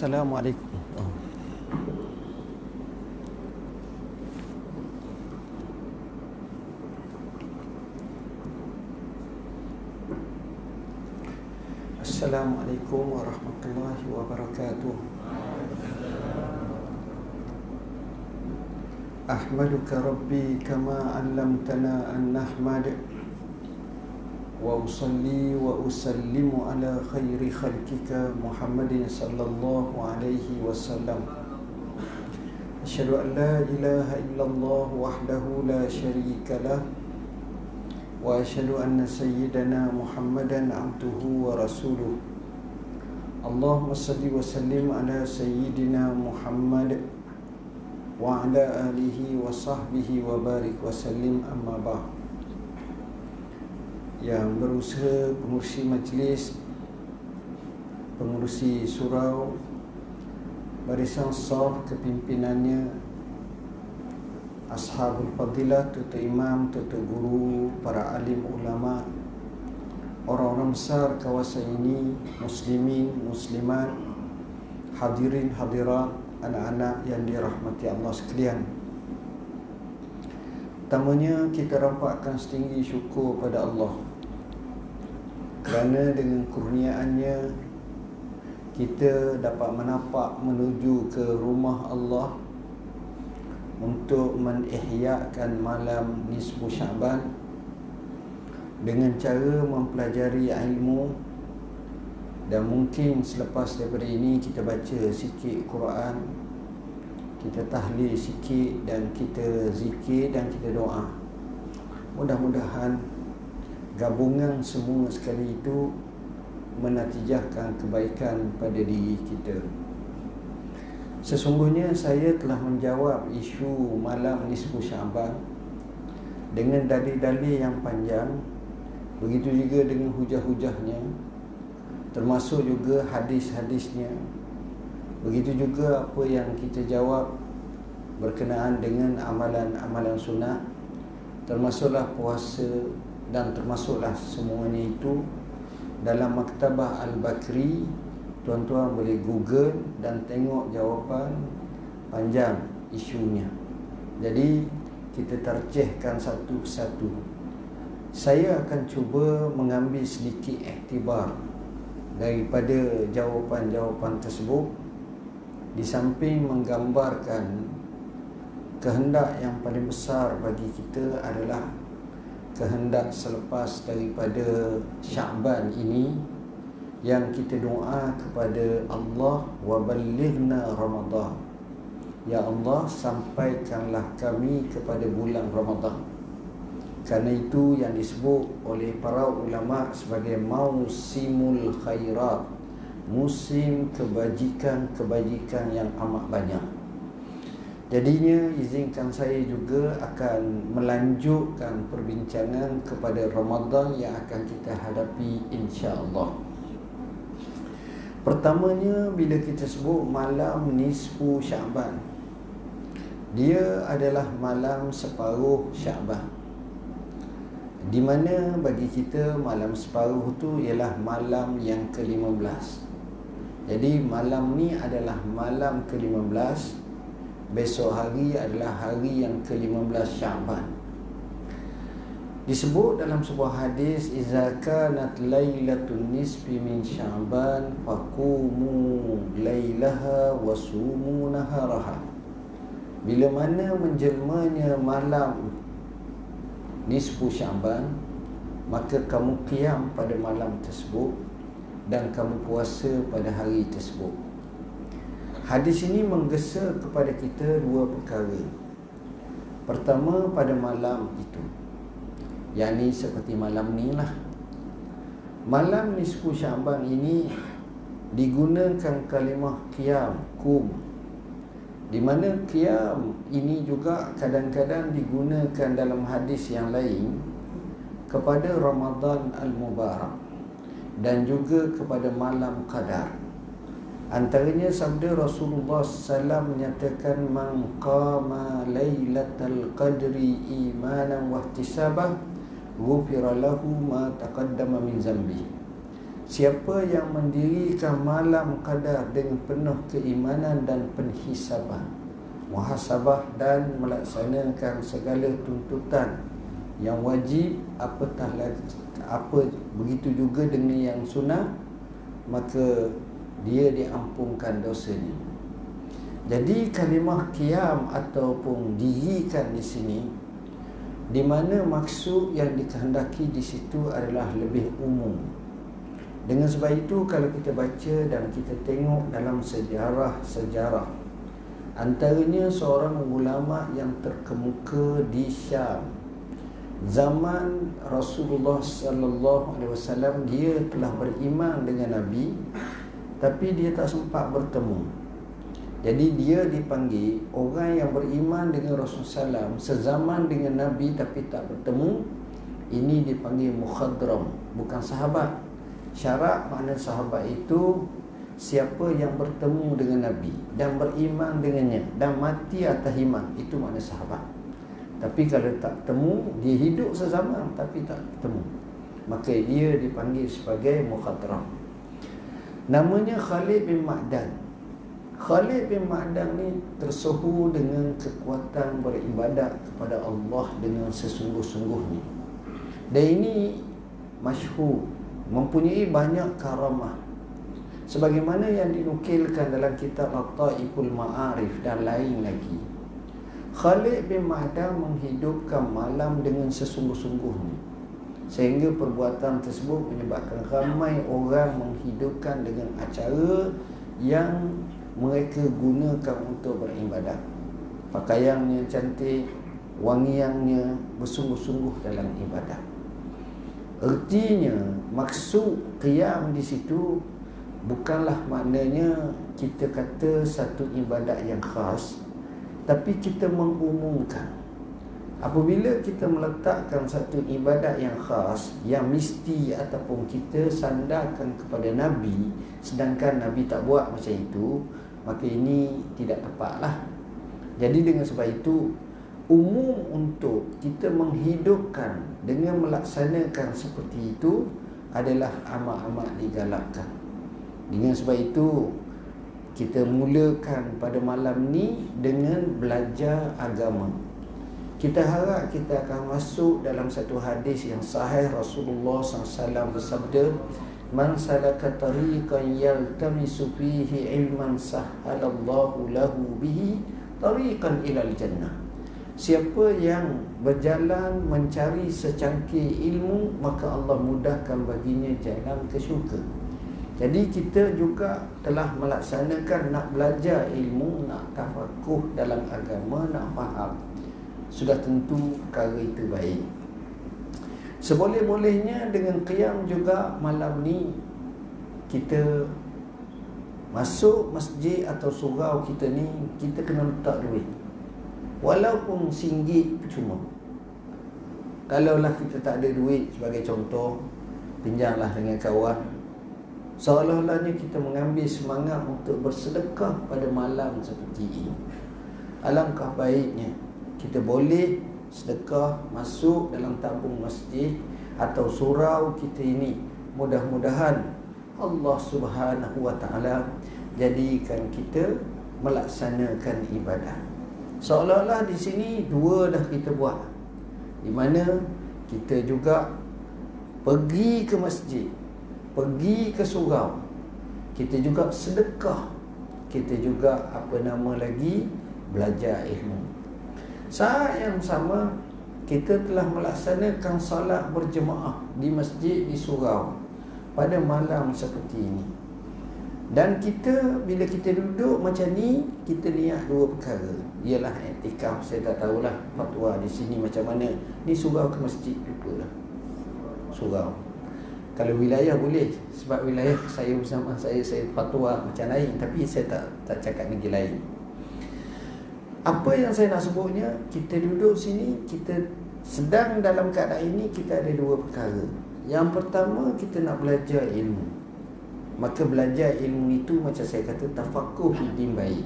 Assalamualaikum. Assalamualaikum warahmatullahi wabarakatuh. Ahmaduka Rabbi kama 'allamtana an nahmad wa usalli wa usallimu ala khairi khalqika Muhammadin sallallahu alaihi wasallam. Asyhadu an la ilaha illallah wahdahu la syarika lah wa asyhadu anna sayyidana Muhammadan abduhu wa rasuluh. Allahumma salli wa sallim ala sayyidina Muhammad wa ala alihi wa sahbihi wa barik wa sallim, amma ba'd. Yang berusaha pengurusi majlis, pengurusi surau, barisan saf kepimpinannya, ashabul fadilah, tutu imam, tutu guru, para alim ulama, orang-orang besar kawasan ini, muslimin, muslimat, hadirin, hadirat, anak-anak yang dirahmati Allah sekalian. Pertamanya kita rampakkan setinggi syukur pada Allah kerana dengan kurniaannya kita dapat menapak menuju ke rumah Allah untuk menihyakan malam nisfu Syaban dengan cara mempelajari ilmu. Dan mungkin selepas daripada ini kita baca sikit Quran, kita tahlil sikit, dan kita zikir dan kita doa. Mudah-mudahan gabungan semua sekali itu menatijahkan kebaikan pada diri kita. Sesungguhnya saya telah menjawab isu malam nisfu Syaban dengan dalil-dalil yang panjang, begitu juga dengan hujah-hujahnya, termasuk juga hadis-hadisnya. Begitu juga apa yang kita jawab berkenaan dengan amalan-amalan sunat, termasuklah puasa, dan termasuklah semuanya itu dalam Maktabah Al-Bakri. Tuan-tuan boleh Google dan tengok jawapan panjang isunya. Jadi kita tarjihkan satu persatu. Saya akan cuba mengambil sedikit iktibar daripada jawapan-jawapan tersebut, di samping menggambarkan kehendak yang paling besar bagi kita adalah kehendak selepas daripada Syaban ini, yang kita doa kepada Allah, wa ballighna Ramadan, ya Allah sampaikanlah kami kepada bulan Ramadan. Kerana itu yang disebut oleh para ulama sebagai mausimul khairat, musim kebajikan-kebajikan yang amat banyak. Jadinya izinkan saya juga akan melanjutkan perbincangan kepada Ramadan yang akan kita hadapi insya-Allah. Pertamanya, bila kita sebut malam nisfu Syaban, dia adalah malam separuh Syaban, di mana bagi kita malam separuh tu ialah malam yang ke-15. Jadi malam ni adalah malam ke-15, besok hari adalah hari yang ke-15 Syaban. Disebut dalam sebuah hadis, iza kanat lailatun nisfi min Syaban faqumu lailaha wa sumu naharaha. Bila mana menjelmanya malam nisfu Syaban, maka kamu qiyam pada malam tersebut dan kamu puasa pada hari tersebut. Hadis ini menggesa kepada kita dua perkara. Pertama, pada malam itu, yakni seperti malam ni lah, malam nisfu Syaban ini digunakan kalimah qiyam, qum, di mana qiyam ini juga kadang-kadang digunakan dalam hadis yang lain kepada Ramadan Al-Mubarak dan juga kepada malam Qadar. Antaranya sabda Rasulullah SAW menyatakan, man qama lailatal qadri imanan wa ihtisaban ghufira lahu ma taqaddama min zambi. Siapa yang mendirikan malam qadar dengan penuh keimanan dan penhisaban, muhasabah dan melaksanakan segala tuntutan yang wajib, apatah lagi apa begitu juga dengan yang sunnah, maka dia diampunkan dosanya. Jadi kalimah qiyam ataupun dirikan di sini, di mana maksud yang dikehendaki di situ adalah lebih umum. Dengan sebab itu, kalau kita baca dan kita tengok dalam sejarah-sejarah, antaranya seorang ulama yang terkemuka di Syam zaman Rasulullah sallallahu alaihi wasallam, dia telah beriman dengan Nabi, tapi dia tak sempat bertemu. Jadi dia dipanggil orang yang beriman dengan Rasulullah SAW sezaman dengan Nabi tapi tak bertemu. Ini dipanggil mukhadram, bukan sahabat. Syarat makna sahabat itu siapa yang bertemu dengan Nabi dan beriman dengannya dan mati atas iman, itu makna sahabat. Tapi kalau tak temu, dia hidup sezaman tapi tak bertemu, maka dia dipanggil sebagai mukhadram. Namanya Khalid bin Ma'dan. Khalid bin Ma'dan ni tersohor dengan kekuatan beribadat kepada Allah dengan sesungguh-sungguhnya. Dan ini masyhur, mempunyai banyak karamah, sebagaimana yang dinukilkan dalam kitab Lataiful Ma'arif dan lain lagi. Khalid bin Ma'dan menghidupkan malam dengan sesungguh-sungguhnya, sehingga perbuatan tersebut menyebabkan ramai orang menghidupkan dengan acara yang mereka gunakan untuk beribadat. Pakaiannya cantik, wangiannya, bersungguh-sungguh dalam ibadat. Artinya maksud qiyam di situ bukanlah maknanya kita kata satu ibadat yang khas, tapi kita mengumumkan. Apabila kita meletakkan satu ibadat yang khas, yang mesti ataupun kita sandarkan kepada Nabi, sedangkan Nabi tak buat macam itu, maka ini tidak tepatlah. Jadi dengan sebab itu, umum untuk kita menghidupkan dengan melaksanakan seperti itu adalah amat-amat digalakkan. Dengan sebab itu, kita mulakan pada malam ni dengan belajar agama. Kita harap kita akan masuk dalam satu hadis yang sahih. Rasulullah SAW bersabda, "Man salaka tariqan yaltamisu fihi ilman sahhalallahu lahu bihi tariqan ilal jannah." Siapa yang berjalan mencari secangkir ilmu, maka Allah mudahkan baginya jalan ke syurga. Jadi kita juga telah melaksanakan nak belajar ilmu, nak tafakuh dalam agama, nak faham. Sudah tentu perkara itu baik. Seboleh-bolehnya dengan qiyam juga malam ni kita masuk masjid atau surau kita ni, kita kena letak duit. Walaupun RM1 percuma. Kalaulah kita tak ada duit, sebagai contoh, pinjamlah dengan kawan. Seolah-olahnya kita mengambil semangat untuk bersedekah pada malam seperti ini. Alangkah baiknya kita boleh sedekah masuk dalam tabung masjid atau surau kita ini. Mudah-mudahan Allah Subhanahu wa ta'ala jadikan kita melaksanakan ibadah. Seolah-olah di sini dua dah kita buat, di mana kita juga pergi ke masjid, pergi ke surau, kita juga sedekah, kita juga belajar ilmu. Saat yang sama, kita telah melaksanakan salat berjemaah di masjid, di surau pada malam seperti ini. Dan kita, bila kita duduk macam ni, kita niat dua perkara. Ialah i'tikaf. Saya tak tahulah fatwa di sini macam mana. Ni surau ke masjid, lupalah. Surau. Kalau wilayah boleh, sebab wilayah saya bersama saya fatwa macam lain, tapi saya tak cakap negeri lain. Apa yang saya nak sebutnya, kita duduk sini, kita sedang dalam keadaan ini, kita ada dua perkara. Yang pertama, kita nak belajar ilmu. Maka belajar ilmu itu macam saya kata tafakuh din baik.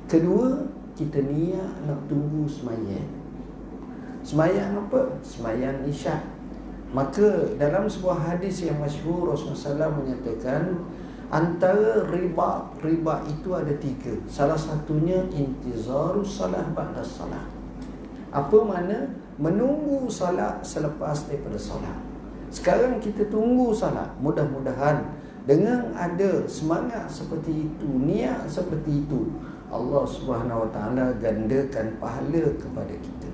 Kedua, kita niat nak tunggu semayang. Semayang apa? Semayang isyak. Maka dalam sebuah hadis yang masyhur, Rasulullah SAW menyatakan antara riba itu ada 3. Salah satunya intizarus salah ba'da salah. Apa makna? Menunggu salat selepas daripada salat. Sekarang kita tunggu salat. Mudah-mudahan dengan ada semangat seperti itu, niat seperti itu, Allah Subhanahu Wa Taala gandakan pahala kepada kita.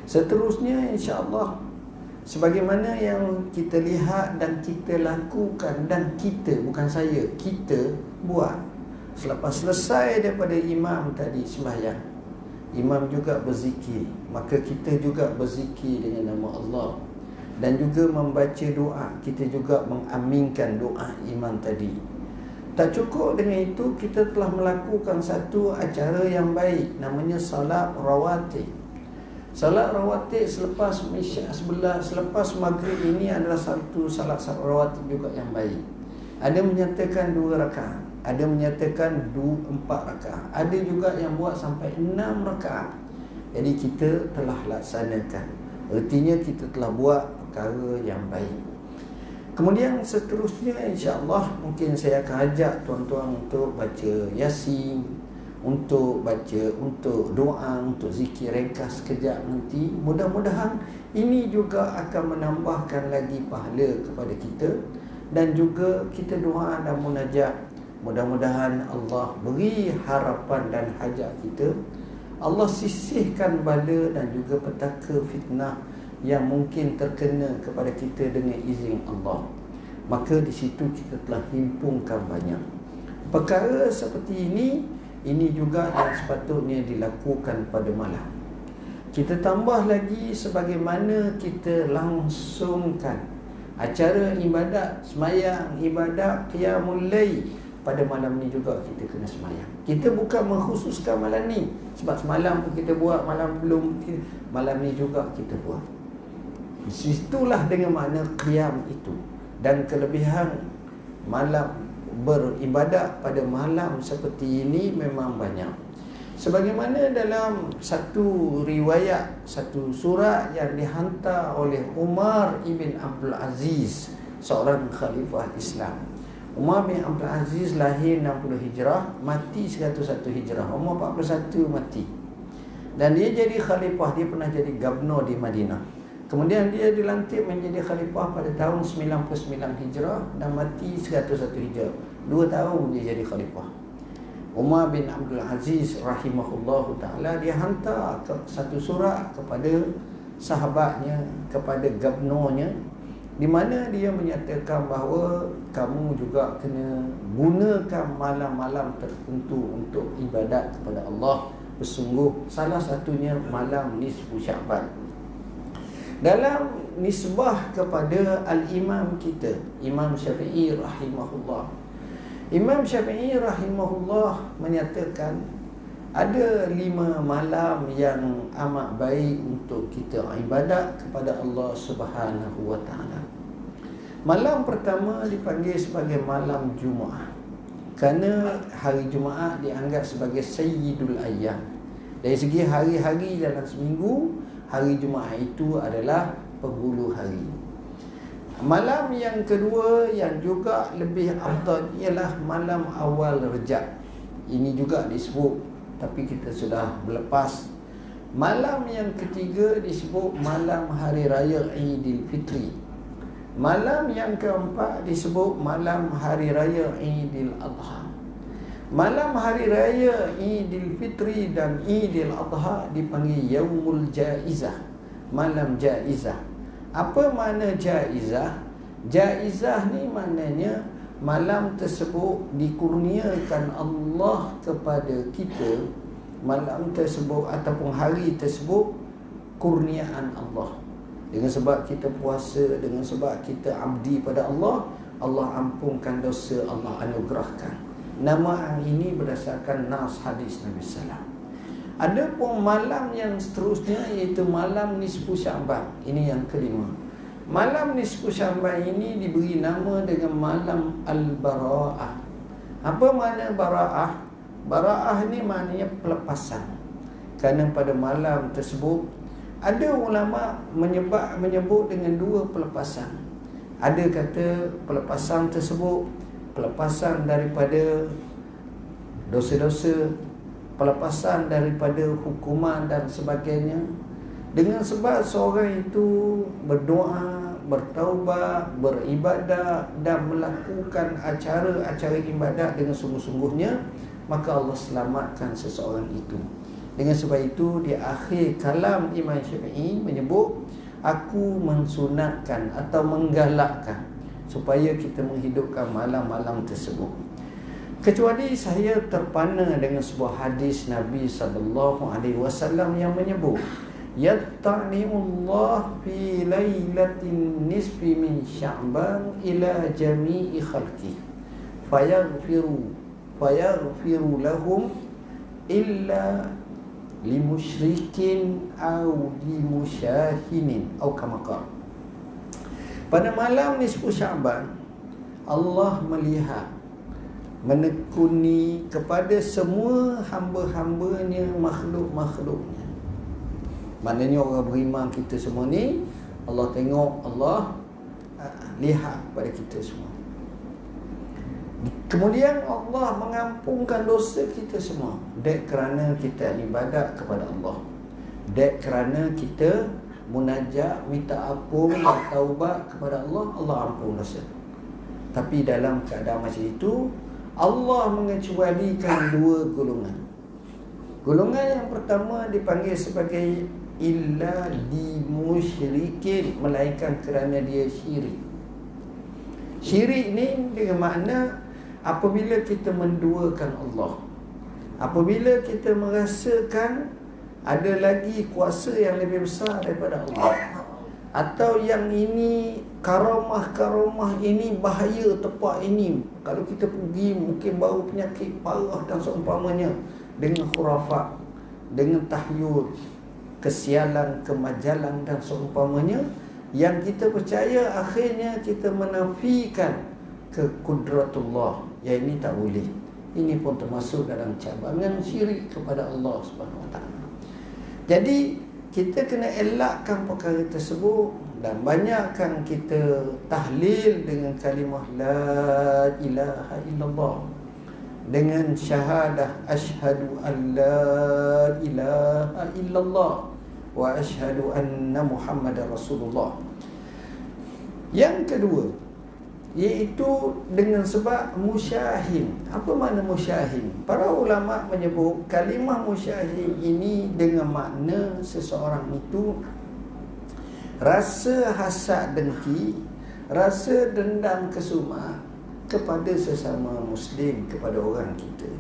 Seterusnya, insya-Allah, sebagaimana yang kita lihat dan kita lakukan, dan kita, bukan saya, kita buat. Selepas selesai daripada imam tadi sembahyang, imam juga berzikir, maka kita juga berzikir dengan nama Allah, dan juga membaca doa. Kita juga mengaminkan doa imam tadi. Tak cukup dengan itu, kita telah melakukan satu acara yang baik, namanya salat rawatib. Salat rawatib selepas isyak sebelah, selepas maghrib ini adalah satu salat rawatib juga yang baik. Ada menyatakan 2 rakaat, ada menyatakan 4 rakaat, ada juga yang buat sampai 6 rakaat. Jadi kita telah laksanakan, artinya kita telah buat perkara yang baik. Kemudian seterusnya, insya-Allah, mungkin saya akan ajak tuan-tuan untuk baca Yasin, untuk doa, untuk zikir ringkas sekejap nanti. Mudah-mudahan ini juga akan menambahkan lagi pahala kepada kita. Dan juga kita doa dan munajat, mudah-mudahan Allah beri harapan dan hajat kita. Allah sisihkan bala dan juga petaka fitnah yang mungkin terkena kepada kita dengan izin Allah. Maka di situ kita telah himpunkan banyak perkara seperti ini juga yang sepatutnya dilakukan pada malam. Kita tambah lagi sebagaimana kita langsungkan acara ibadat, semayang, ibadat qiyamul lail. Pada malam ni juga kita kena semayang. Kita bukan mengkhususkan malam ni, sebab semalam pun kita buat, malam belum, malam ni juga kita buat. Itulah dengan makna qiyam itu. Dan kelebihan malam beribadat pada malam seperti ini memang banyak. Sebagaimana dalam satu riwayat, satu surat yang dihantar oleh Umar ibn Abdul Aziz, seorang khalifah Islam. Umar bin Abdul Aziz lahir 60 Hijrah, mati 101 Hijrah. Umar 41 mati. Dan dia jadi khalifah, dia pernah jadi gubernur di Madinah. Kemudian dia dilantik menjadi khalifah pada tahun 99 Hijrah dan mati 101 Hijrah. 2 tahun dia jadi khalifah. Umar bin Abdul Aziz rahimahullahu ta'ala, dia hantar satu surat kepada sahabatnya, kepada gubernurnya, di mana dia menyatakan bahawa kamu juga kena gunakan malam-malam tertentu untuk ibadat kepada Allah bersungguh, salah satunya malam nisfu Sya'ban. Dalam nisbah kepada al-imam kita, Imam Syafi'i rahimahullah, Imam Syafi'i rahimahullah menyatakan ada 5 malam yang amat baik untuk kita ibadat kepada Allah Subhanahu wa taala. Malam pertama dipanggil sebagai malam Jumaat, kerana hari Jumaat dianggap sebagai sayyidul ayyam. Dari segi hari-hari dalam seminggu, hari Jumaat itu adalah penghulu hari. Malam yang kedua yang juga lebih afdal ialah malam awal Rejab. Ini juga disebut, tapi kita sudah melepas. Malam yang ketiga disebut malam hari raya Aidilfitri. Malam yang keempat disebut malam hari raya Aidil Adha. Malam hari raya Aidilfitri dan Aidil Adha dipanggil Yaumul Jaizah, malam jaizah. Apa makna jaizah? Jaizah ni maknanya malam tersebut dikurniakan Allah kepada kita. Malam tersebut ataupun hari tersebut kurniaan Allah. Dengan sebab kita puasa, dengan sebab kita abdi pada Allah, Allah ampunkan dosa, Allah anugerahkan. Nama ini berdasarkan nas hadis Nabi sallallahu. Ada pun malam yang seterusnya, iaitu malam nisfu Sya'ban. Ini yang kelima. Malam nisfu Sya'ban ini diberi nama dengan malam Al-Bara'ah. Apa makna Bara'ah? Bara'ah ni maknanya pelepasan. Kerana pada malam tersebut Ada ulama menyebut dengan dua pelepasan. Ada kata pelepasan tersebut pelepasan daripada dosa-dosa, pelepasan daripada hukuman dan sebagainya, dengan sebab seorang itu berdoa, bertaubat, beribadat dan melakukan acara-acara ibadat dengan sungguh-sungguhnya, maka Allah selamatkan seseorang itu. Dengan sebab itu di akhir kalam Imam Syafi'i menyebut, aku mensunatkan atau menggalakkan supaya kita menghidupkan malam-malam tersebut. Kecuali saya terpana dengan sebuah hadis Nabi SAW yang menyebut, yatta'ni'ullah fi lailatin nisfi min Sya'ban ila jami'i khalqi fayaghfiru lahum illa limusyrikin au limusyahinin au kama qala. Pada malam nisfu Sya'ban, Allah melihat, menekuni kepada semua hamba-hambanya, makhluk-makhluknya. Maknanya orang beriman kita semua ni, Allah tengok, Allah lihat pada kita semua. Kemudian Allah mengampunkan dosa kita semua. Dek kerana kita ibadat kepada Allah, dek kerana kita munajat, minta ampun dan taubat kepada Allah, Allah ampun dosa. Tapi dalam keadaan macam itu, Allah mengecualikan dua golongan. Golongan yang pertama dipanggil sebagai illa limusyrikin, melainkan kerana dia syirik. Syirik ni dengan makna apabila kita menduakan Allah, apabila kita merasakan ada lagi kuasa yang lebih besar daripada Allah, atau yang ini karamah-karamah ini bahaya tempat ini, kalau kita pergi mungkin baru penyakit parah dan seumpamanya, dengan khurafat, dengan tahyul, kesialan, kemajalan dan seumpamanya, yang kita percaya akhirnya kita menafikan kekudratullah. Yang ini tak boleh. Ini pun termasuk dalam cabangan syirik kepada Allah Subhanahu Wa Taala. Jadi kita kena elakkan perkara tersebut dan banyakkan kita tahlil dengan kalimah la ilaha illallah, dengan syahadah asyhadu an la ilaha illallah wa asyhadu anna Muhammadar Rasulullah. Yang kedua, iaitu dengan sebab musyahin. Apa makna musyahin? Para ulama menyebut kalimah musyahin ini dengan makna seseorang itu rasa hasad dengki, rasa dendam kesumat kepada sesama Muslim, kepada orang kita.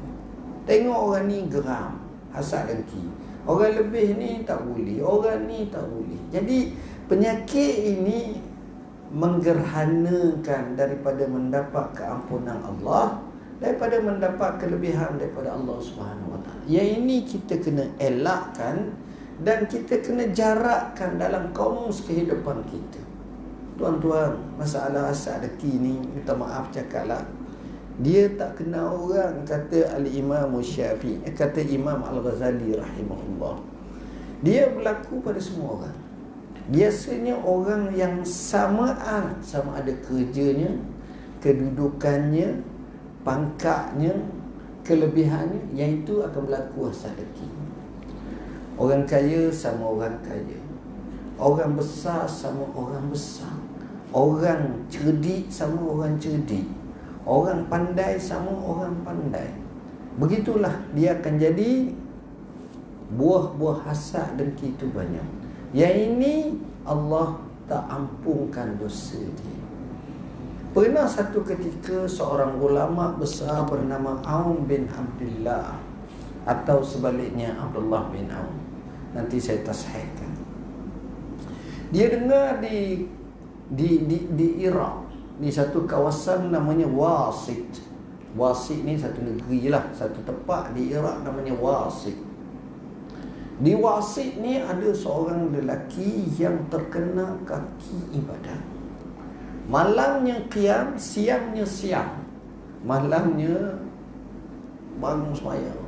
Tengok orang ni geram, hasad dengki, orang lebih ni tak boleh, orang ni tak boleh. Jadi penyakit ini menggerhanakan daripada mendapat keampunan Allah, daripada mendapat kelebihan daripada Allah Subhanahu Wa Taala. Yang ini kita kena elakkan dan kita kena jarakkan dalam kamus kehidupan kita. Tuan-tuan, masalah hasad dengki ni, minta maaf cakaplah, dia tak kenal orang, kata Al-Imam Syafi'i, kata Imam Al-Ghazali rahimahullah. Dia berlaku pada semua orang. Biasanya orang yang samaan, sama ada kerjanya, kedudukannya, pangkatnya, kelebihannya, yang itu akan berlaku hasad dengki. Orang kaya sama orang kaya, orang besar sama orang besar, orang cerdik sama orang cerdik, orang pandai sama orang pandai. Begitulah dia akan jadi buah-buah hasad dengki itu banyak. Yang ini Allah tak ampunkan dosa dia. Pernah satu ketika seorang ulama besar bernama Aun bin Abdullah, atau sebaliknya Abdullah bin Aun, nanti saya tashihkan. Dia dengar di Iraq, di satu kawasan namanya Wasit. Wasit ni satu negeri lah, satu tempat di Iraq namanya Wasit. Di Wasit ni ada seorang lelaki yang terkena kaki ibadah. Malamnya qiyam, siangnya siam. Malamnya bangun sembahyang,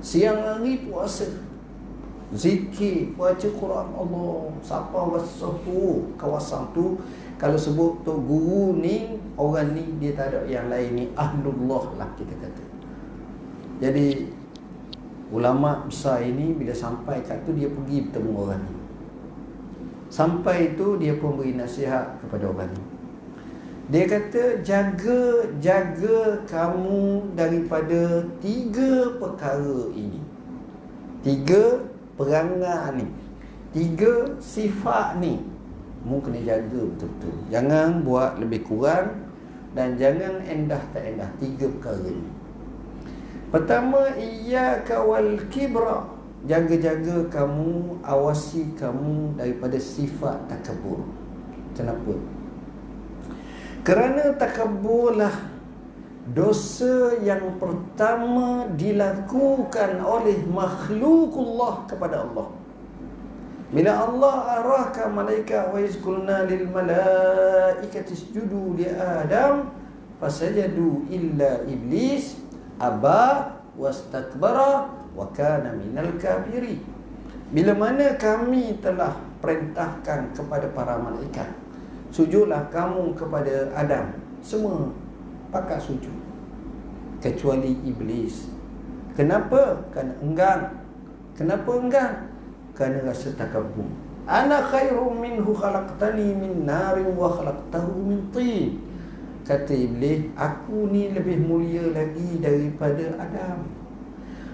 siang hari puasa. zikir, baca Quran Allah. Siapa basuh tu, kawasan tu, kalau sebut tu guru ni, orang ni dia tak ada yang lain ni, ahlullah lah kita kata. Jadi ulama besar ini bila sampai kat tu, dia pergi bertemu orang ni. Sampai tu dia pun beri nasihat kepada orang ni. Dia kata, jaga kamu daripada 3 perkara ini, 3 perangai ni, 3 sifat ni. Mu kena jaga betul-betul. Jangan buat lebih kurang, dan jangan endah tak endah. 3 perkara ni. Pertama, iyyaka wal kibra. Jaga-jaga kamu, awasi kamu daripada sifat takabur. Kenapa? Kerana takabburlah dosa yang pertama dilakukan oleh makhlukullah kepada Allah. Bila Allah arahkan malaikat, wa izkulna lil malaikati isjudu li Adam fasajadu illa iblis aba wastakbara wa kana minal kafirin. Bila mana kami telah perintahkan kepada para malaikat, sujudlah kamu kepada Adam, semua pakat sujud kecuali iblis. Kenapa? Kerana enggan. Kenapa enggan? Kerana rasa takabur. Ana khairum minhu, khalaqtani min narin wa khalaqtahu min tin. Kata iblis, aku ni lebih mulia lagi daripada Adam.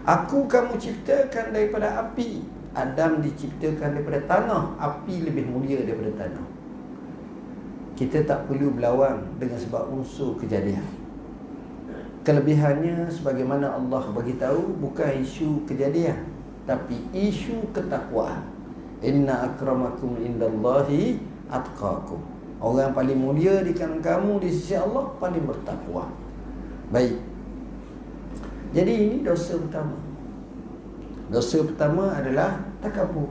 Aku kamu ciptakan daripada api, Adam diciptakan daripada tanah. Api lebih mulia daripada tanah. Kita tak perlu berlawan dengan sebab unsur kejadian. Kelebihannya sebagaimana Allah bagi tahu, bukan isu kejadian, tapi isu ketakwaan. Inna akramakum indallahi atqakum. Orang paling mulia di kalangan kamu di sisi Allah paling bertakwa. Baik. Jadi ini dosa pertama. Dosa pertama adalah takabur.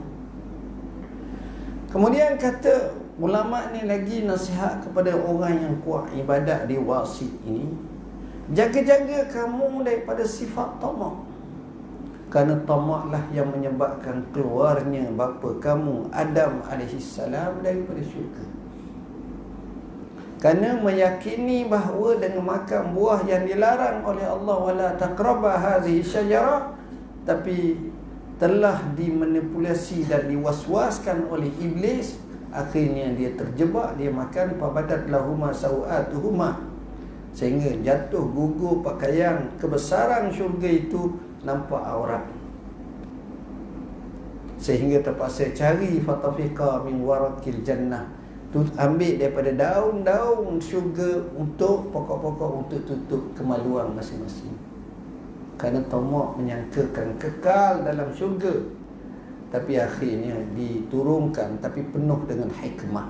Kemudian kata ulama ni lagi nasihat kepada orang yang kuat ibadat di wasit ini, jaga-jaga kamu daripada sifat tamak. Kerana tamaklah yang menyebabkan keluarnya bapa kamu Adam AS daripada syurga. Kerana meyakini bahawa dengan makan buah yang dilarang oleh Allah, wala taqraba hadhihi syajarah, tapi telah dimanipulasi dan diwaswaskan oleh iblis. Akhirnya dia terjebak, dia makan, fabadat lahuma sawatuhuma, sehingga jatuh gugur pakaian kebesaran syurga itu, nampak aurat, sehingga terpaksa cari fatafiqa min warakil jannah, tu ambil daripada daun-daun syurga untuk pokok-pokok untuk tutup kemaluan masing-masing. Kerana tamak menyangkakan kekal dalam syurga, tapi akhirnya diturunkan, tapi penuh dengan hikmah.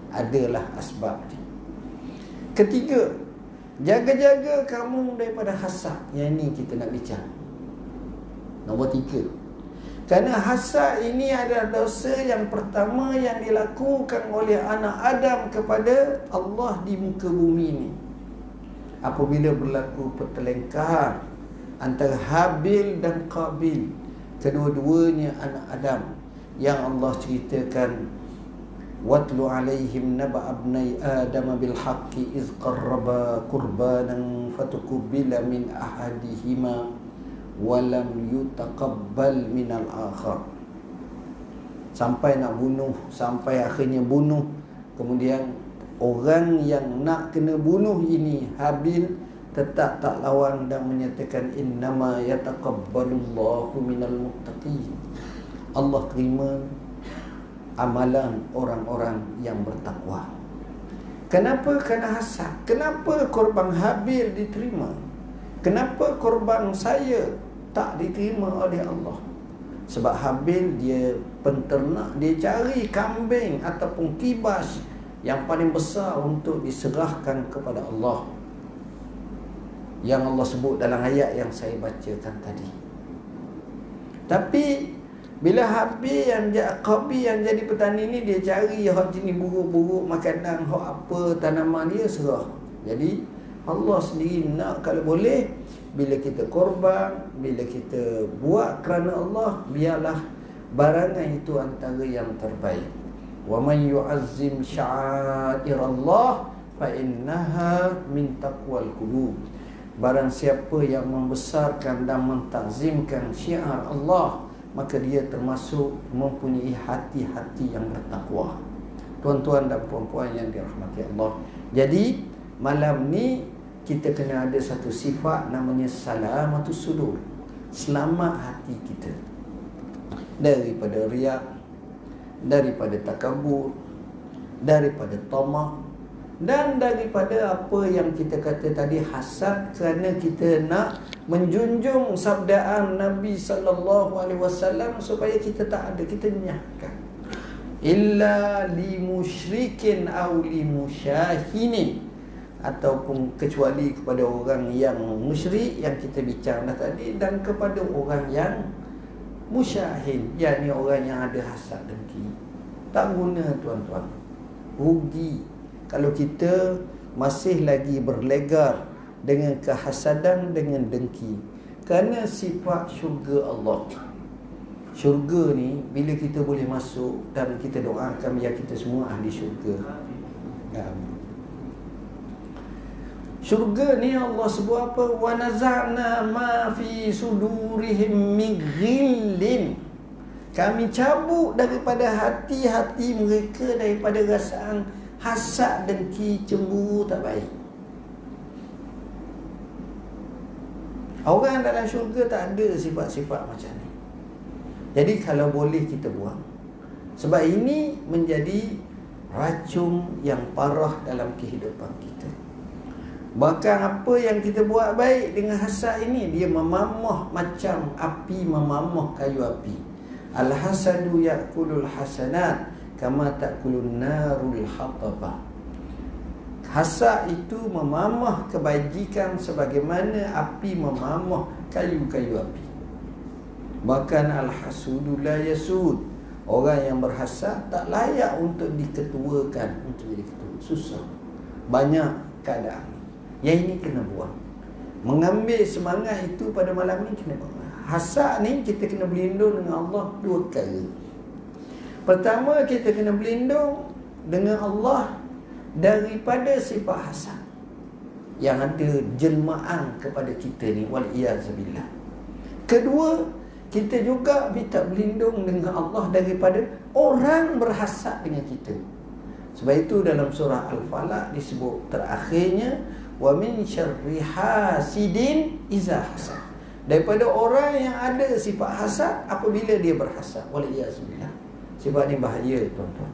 Adalah asbab dia. Ketiga, jaga-jaga kamu daripada hasad. Yang ini kita nak bicara. Nombor 3. Kerana hasad ini adalah dosa yang pertama yang dilakukan oleh anak Adam kepada Allah di muka bumi ini. Apabila berlaku pertelengkahan antara Habil dan Qabil, kedua-duanya anak Adam, yang Allah ceritakan, watlu alaihim naba abnai adam bil haqqi iz qarraba qurbanan fatuqbila min ahadihima wa lam yutaqabbal min al akhar. Sampai nak bunuh, sampai akhirnya bunuh. Kemudian orang yang nak kena bunuh ini, Habil, tetap tak lawan dan menyatakan innama yataqabbalullahu minal muttaqin. Allah terima amalan orang-orang yang bertakwa. Kenapa? Kerana hasad. Kenapa korban Habil diterima? Kenapa korban saya tak diterima oleh Allah? Sebab Habil dia penternak, dia cari kambing ataupun kibas yang paling besar untuk diserahkan kepada Allah, yang Allah sebut dalam ayat yang saya bacakan tadi. Tapi bila Habil yang Qabil yang jadi petani ni, dia cari hak jenis buruk-buruk makanan, hak apa tanaman dia serah. Jadi Allah sendiri nak, kalau boleh, bila kita korban, bila kita buat kerana Allah, biarlah barangan itu antara yang terbaik. Wa man yu'azzim sya'airallah fa innaha min taqwal qulub. Barang siapa yang membesarkan dan mentakzimkan syiar Allah, maka dia termasuk mempunyai hati-hati yang bertakwa. Tuan-tuan dan puan-puan yang dirahmati Allah. Jadi malam ni kita kena ada satu sifat namanya salamatus sudur. Selamat hati kita daripada riak, daripada takabur, daripada tamak, dan daripada apa yang kita kata tadi, hasad, kerana kita nak menjunjung sabdaan Nabi SAW supaya kita tak ada, kita nyahkan. Illa li musyrikin aw li musyahinin, ataupun kecuali kepada orang yang musyrik yang kita bincang tadi, dan kepada orang yang musyahin, yakni orang yang ada hasad dengki. Tak guna tuan-tuan, rugi kalau kita masih lagi berlegar dengan kehasadan, dengan dengki. Kerana sifat syurga Allah, syurga ni bila kita boleh masuk, dan kita doakan biar kita semua ahli syurga. Syurga ni Allah sebut apa? Wa naza'na ma fi sudurihim min ghillin. Kami cabut daripada hati-hati mereka daripada rasaan hasad, dengki, cemburu tak baik. Orang dalam syurga tak ada sifat-sifat macam ni. Jadi kalau boleh kita buang. Sebab ini menjadi racun yang parah dalam kehidupan kita. Bahkan apa yang kita buat baik dengan hasad ini, dia memamah macam api memamah kayu api. Al-hasadu ya'kulul hasanat kama ta'kulun narul hatabah. Hasad itu memamah kebajikan sebagaimana api memamah kayu-kayu api. Bahkan al-hasudu la yasud, orang yang berhasad tak layak untuk diketuakan, untuk jadi ketua. Susah, banyak keadaan. Yang ini kena buang. Mengambil semangat itu pada malam ni kena buang. Hasad ni kita kena berlindung dengan Allah dua kali. Pertama, kita kena berlindung dengan Allah daripada sifat hasad yang ada jelmaan kepada kita ni, wal-iyazubillah. Kedua, kita juga minta berlindung dengan Allah daripada orang berhasad dengan kita. Sebab itu dalam surah Al-Falaq disebut terakhirnya, wa min syarri hasidin iza hasad. Daripada orang yang ada sifat hasad apabila dia berhasad, wal-iyazubillah. Sebab ni bahaya tuan-tuan.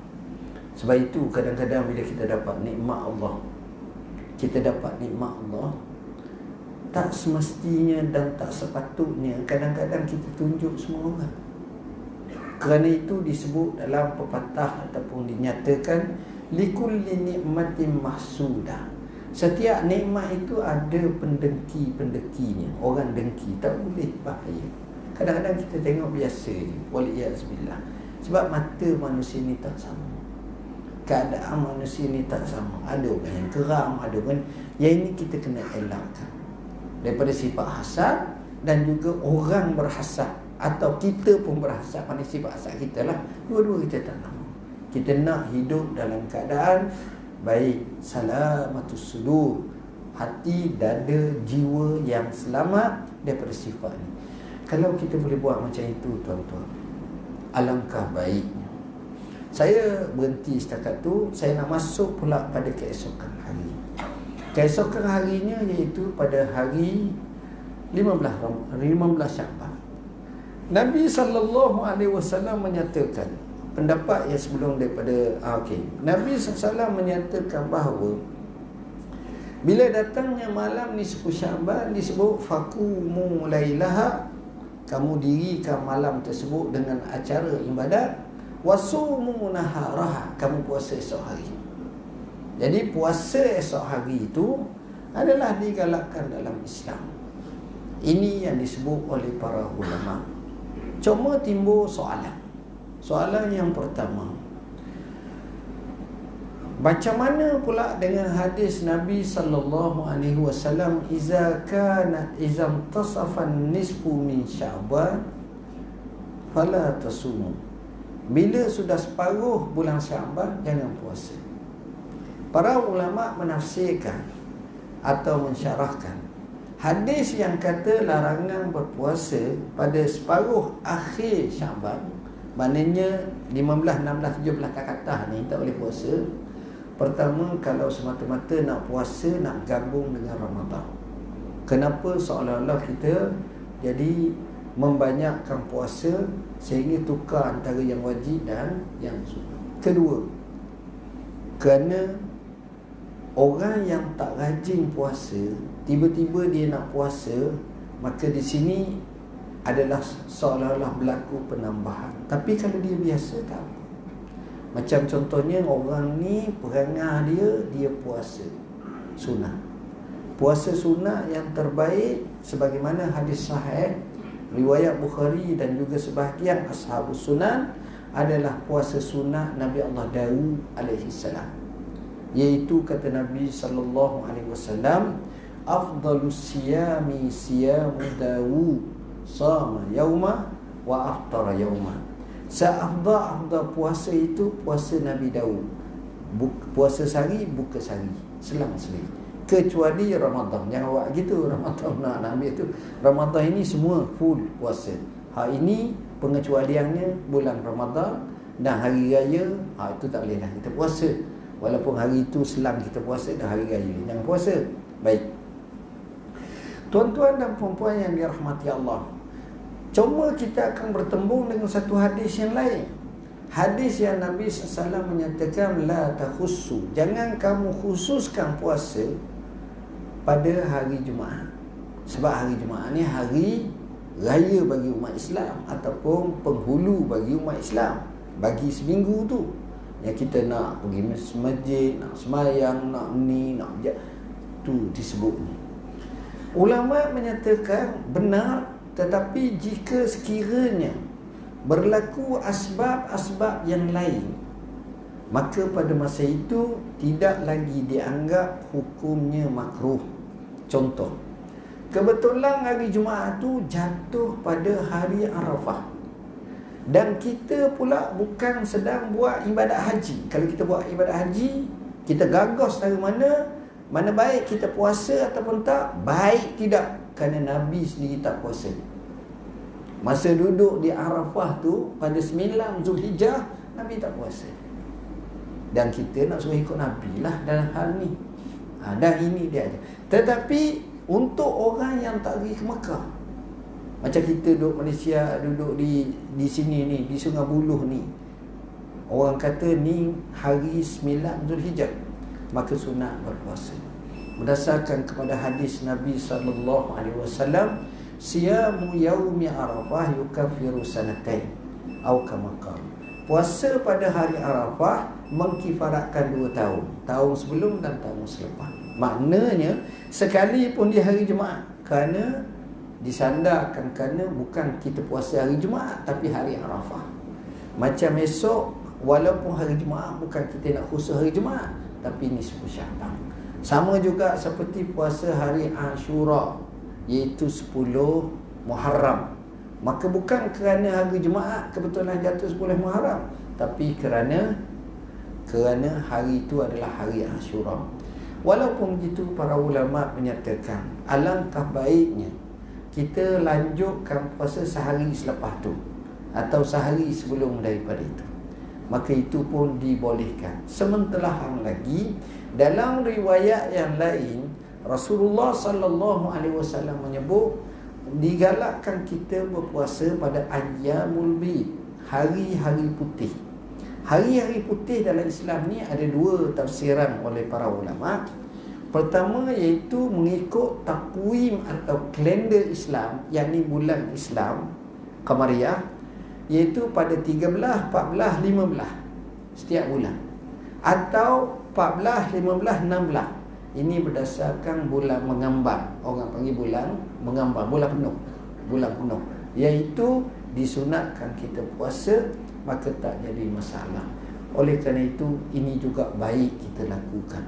Sebab itu kadang-kadang bila kita dapat nikmat Allah, kita dapat nikmat Allah, tak semestinya dan tak sepatutnya kadang-kadang kita tunjuk semua orang. Kerana itu disebut dalam pepatah ataupun dinyatakan, likulli nikmatin mahsudah. Setiap nikmat itu ada pendengki-pendekinya. Orang dengki, tak boleh, bahaya. Kadang-kadang kita tengok biasa je, wal-iyazubillah. Sebab mata manusia ni tak sama, keadaan manusia ni tak sama. Ada orang yang geram, ada orang yang ini kita kena elakkan daripada sifat hasad, dan juga orang berhasad atau kita pun berhasad. Pada sifat hasad kita lah, dua-dua kita tak nak. Kita nak hidup dalam keadaan baik, salamatus sudur, hati, dada, jiwa yang selamat daripada sifat ni. Kalau kita boleh buat macam itu tuan-tuan, alangkah baiknya. Saya berhenti setakat tu. Saya nak masuk pula pada keesokan hari. Keesokan harinya iaitu pada hari 15 Sya'ban. Nabi SAW menyatakan, pendapat yang sebelum daripada Nabi SAW menyatakan bahawa bila datangnya malam nisfu Sya'ban disebut faqumu lailaha, kamu dirikan malam tersebut dengan acara ibadat, wasumu naharaha, kamu puasa esok hari. Jadi puasa esok hari itu adalah digalakkan dalam Islam. Ini yang disebut oleh para ulama. Cuma timbul soalan. Soalan yang pertama, macam mana pula dengan hadis Nabi SAW, iza tasafan nisfu min Sya'ban fala tasumu. Bila sudah separuh bulan Syaban, jangan puasa. Para ulama menafsirkan atau mensyarahkan hadis yang kata larangan berpuasa pada separuh akhir Syaban, maknanya 15, 16, 17 ke atas ni tak boleh puasa. Pertama, kalau semata-mata nak puasa, nak gabung dengan Ramadan. Kenapa? Seolah-olah kita jadi membanyakkan puasa sehingga tukar antara yang wajib dan yang sunnah. Kedua, kerana orang yang tak rajin puasa, tiba-tiba dia nak puasa, maka di sini adalah seolah-olah berlaku penambahan. Tapi kalau dia biasa, tak apa. Macam contohnya orang ni perangai dia puasa sunnah. Puasa sunnah yang terbaik sebagaimana hadis sahih riwayat Bukhari dan juga sebahagian ashabus sunan adalah puasa sunnah Nabi Allah Daud alaihi salam. Iaitu kata Nabi sallallahu alaihi wasallam, afdalus siyami siyamu Daud, sama yauma wa aftara yauma. Seafdal puasa itu puasa Nabi Daud. Puasa sehari, buka sehari, selang sehari. Kecuali Ramadan. Jangan buat gitu. Ramadan nak ambil tu. Ramadan ini semua full puasa. Ini pengecualiannya bulan Ramadan dan hari raya. Itu tak boleh dah kita puasa. Walaupun hari itu selang kita puasa dan hari raya, jangan puasa. Baik. Tuan-tuan dan puan-puan yang dirahmati Allah, cuma kita akan bertembung dengan satu hadis yang lain. Hadis yang Nabi SAW menyatakan, la takhussu, jangan kamu khususkan puasa pada hari Jumaat. Sebab hari Jumaat ni hari raya bagi umat Islam, ataupun penghulu bagi umat Islam. Bagi seminggu tu, yang kita nak pergi masjid, nak semayang, nak ni, nak tu disebut ni. Ulama menyatakan benar, tetapi jika sekiranya berlaku asbab-asbab yang lain, maka pada masa itu tidak lagi dianggap hukumnya makruh. Contoh, kebetulan hari Jumaat tu jatuh pada hari Arafah, dan kita pula bukan sedang buat ibadat haji. Kalau kita buat ibadat haji, kita gagas dari mana baik kita puasa ataupun tak? Baik tidak, kerana Nabi sendiri tak puasa. Masa duduk di Arafah tu pada 9 Zulhijjah, Nabi tak puasa. Dan kita nak suruh ikut Nabi lah dalam hal ni. Dan ini dia aja. Tetapi untuk orang yang tak pergi ke Mekah, macam kita duduk Malaysia, duduk di sini ni, di Sungai Buloh ni, orang kata ni hari 9 Zulhijjah, maka sunat berpuasa. Berdasarkan kepada hadis Nabi SAW, siyamu yaumi Arafah yukaffiru sanatain atau kama qala. Puasa pada hari Arafah mengkifaratkan 2 tahun. Tahun sebelum dan tahun selepas. Maknanya sekalipun di hari Jumaat, kerana disandarkan kerana bukan kita puasa hari Jumaat tapi hari Arafah. Macam esok, walaupun hari Jumaat bukan kita nak khusus hari Jumaat, tapi nisfu Syaban. Sama juga seperti puasa hari Ashura, iaitu 10 Muharram. Maka bukan kerana hari Jumaat kebetulan jatuh 10 Muharram, tapi kerana hari itu adalah hari Ashura. Walaupun begitu, para ulama menyatakan alangkah baiknya kita lanjutkan puasa sehari selepas tu atau sehari sebelum daripada itu. Maka itu pun dibolehkan. Sementara lagi dalam riwayat yang lain, Rasulullah sallallahu alaihi wasallam menyebut digalakkan kita berpuasa pada ayyamul bid, hari-hari putih. Hari-hari putih dalam Islam ni ada 2 tafsiran oleh para ulama. Pertama iaitu mengikut takwim atau kalender Islam, yakni bulan Islam Qamariyah, iaitu pada 13, 14, 15 setiap bulan, atau 14, 15, 16. Ini berdasarkan bulan mengambar. Orang panggil bulan mengambar, bulan penuh, iaitu disunatkan kita puasa, maka tak jadi masalah. Oleh kerana itu, ini juga baik kita lakukan.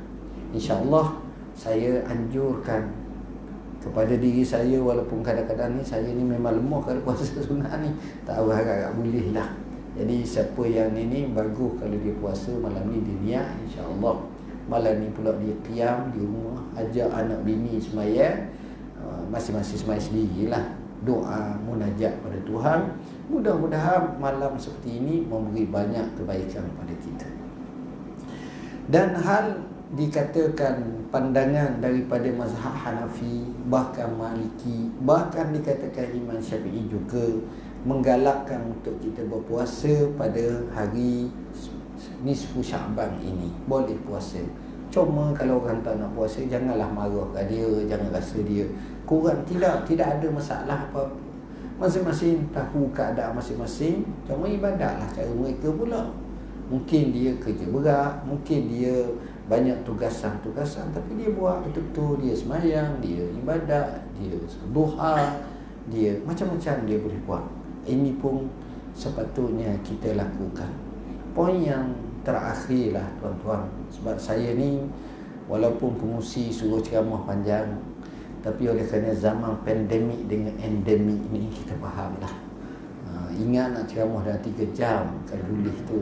InsyaAllah saya anjurkan kepada diri saya, walaupun kadang-kadang ni saya ni memang lemah kalau puasa sunat ni, tak agak boleh lah. Jadi siapa yang ni bagus kalau dia puasa malam ni dia niat, insya-Allah malam ni pula dia qiyam di rumah, ajak anak bini sembahyang, masing-masing sembahyang sendirilah, doa munajat pada Tuhan. Mudah-mudahan malam seperti ini memberi banyak kebaikan pada kita. Dan hal dikatakan pandangan daripada mazhab Hanafi, bahkan Maliki, bahkan dikatakan Imam Syafi'i juga menggalakkan untuk kita berpuasa pada hari nisfu Syaban ini. Boleh puasa. Cuma kalau orang tak nak puasa, janganlah marah kat dia, jangan rasa dia kurang. Tidak ada masalah apa-apa. Masing-masing tahu keadaan masing-masing. Cuma ibadatlah cara mereka pula. Mungkin dia kerja berat, mungkin dia banyak tugasan-tugasan, tapi dia buat betul-betul. Dia sembahyang, dia ibadat, dia duha, dia macam-macam dia boleh buat. Ini pun sepatutnya kita lakukan. Poin yang terakhirlah tuan-tuan, sebab saya ni walaupun pengusi suruh ceramah panjang, tapi oleh kerana zaman pandemik dengan endemik ni, kita fahamlah. Ingat nak ceramah dalam 3 jam kalau boleh tu.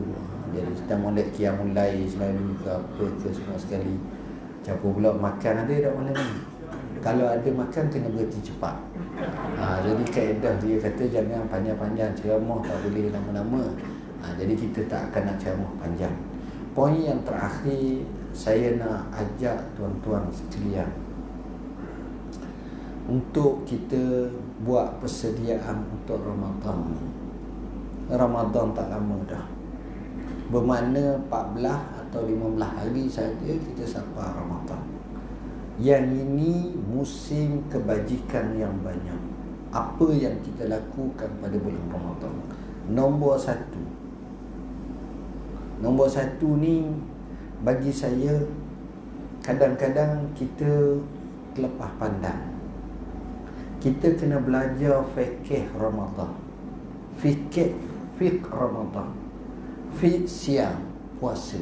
Jadi kita molek qiyamul lail selalu ke apa ke semua sekali. Campur pula makan ada tak mana ni? Kalau ada makan kena berhenti cepat. Jadi kaedah dia kata jangan panjang-panjang ceramah, tak boleh lama-lama. Jadi kita tak akan nak ceramah panjang. Poin yang terakhir saya nak ajak tuan-tuan sekalian untuk kita buat persediaan untuk Ramadan. Ramadan tak lama dah. Bermakna 14 atau 15 hari saja kita sampai Ramadan. Yang ini musim kebajikan yang banyak. Apa yang kita lakukan pada bulan Ramadan? Nombor satu ni bagi saya, kadang-kadang kita lepas pandang. Kita kena belajar fikih Ramadan, fiqh Ramadan, fiqh siang puasa,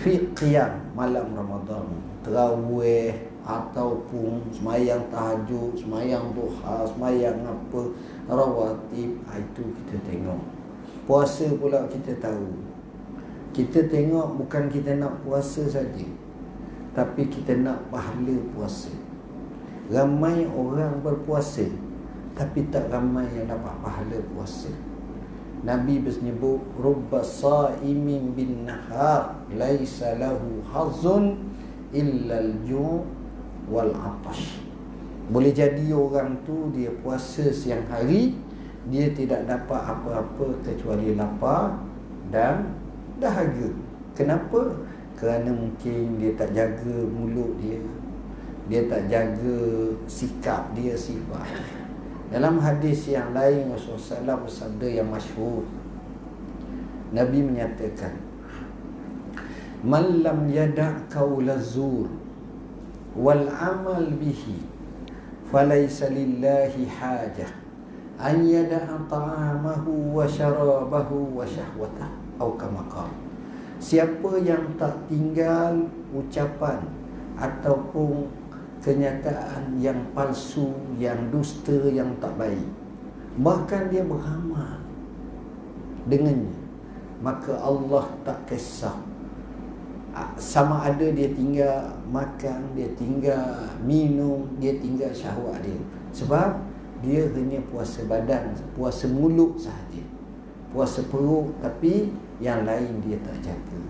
fiqh qiyam malam Ramadan, tarawih ataupun semayang tahajud, semayang duha, semayang apa, rawatib, itu kita tengok. Puasa pula kita tahu. Kita tengok bukan kita nak puasa saja, tapi kita nak pahala puasa. Ramai orang berpuasa, tapi tak ramai yang dapat pahala puasa. Nabi bersebut, rubba sa'imin bin nahar laisa lahu hazzun illa al-ju' wal 'atash. Boleh jadi orang tu dia puasa siang hari, dia tidak dapat apa-apa kecuali lapar dan dahaga. Kenapa? Kerana mungkin dia tak jaga mulut dia, dia tak jaga sikap dia, sifat. Dalam hadis yang lain Rasulullah SAW bersabda yang masyhur, Nabi menyatakan, man lam yada' qaula zur wal amal bihi falaysa lillahi hajah an yada'a ta'amahu wa syarabahu wa syahwatahu atau kama qala. Siapa yang tak tinggal ucapan ataupun kenyataan yang palsu, yang dusta, yang tak baik, bahkan dia beramal dengannya, maka Allah tak kisah sama ada dia tinggal makan, dia tinggal minum, dia tinggal syahwat dia. Sebab dia hanya puasa badan, puasa mulut sahaja, puasa perut, tapi yang lain dia tak jaga.